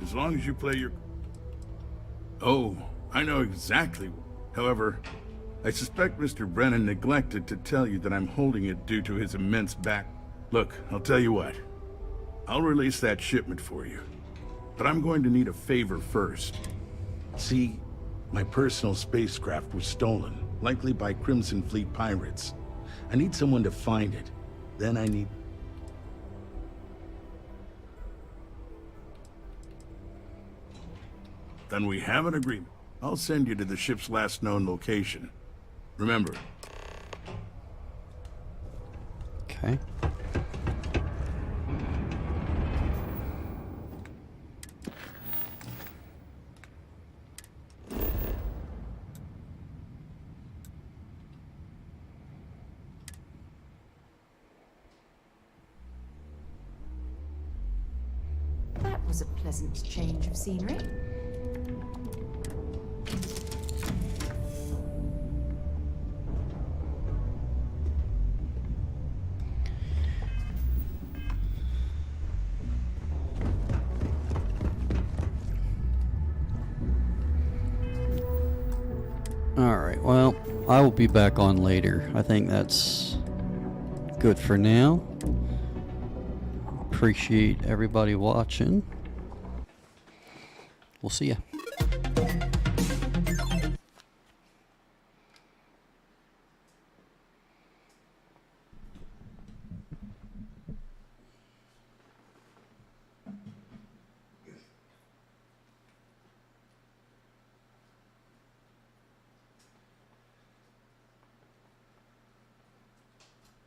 [SPEAKER 17] As long as you play your... Oh, I know exactly. However, I suspect Mr. Brennan neglected to tell you that I'm holding it due to his immense back... Look, I'll tell you what. I'll release that shipment for you. But I'm going to need a favor first. See, my personal spacecraft was stolen, likely by Crimson Fleet pirates. I need someone to find it. Then I need... Then we have an agreement. I'll send you to the ship's last known location. Remember.
[SPEAKER 1] Okay.
[SPEAKER 5] That was a pleasant change of scenery.
[SPEAKER 1] Alright, well, I will be back on later. I think that's good for now. Appreciate everybody watching. We'll see ya.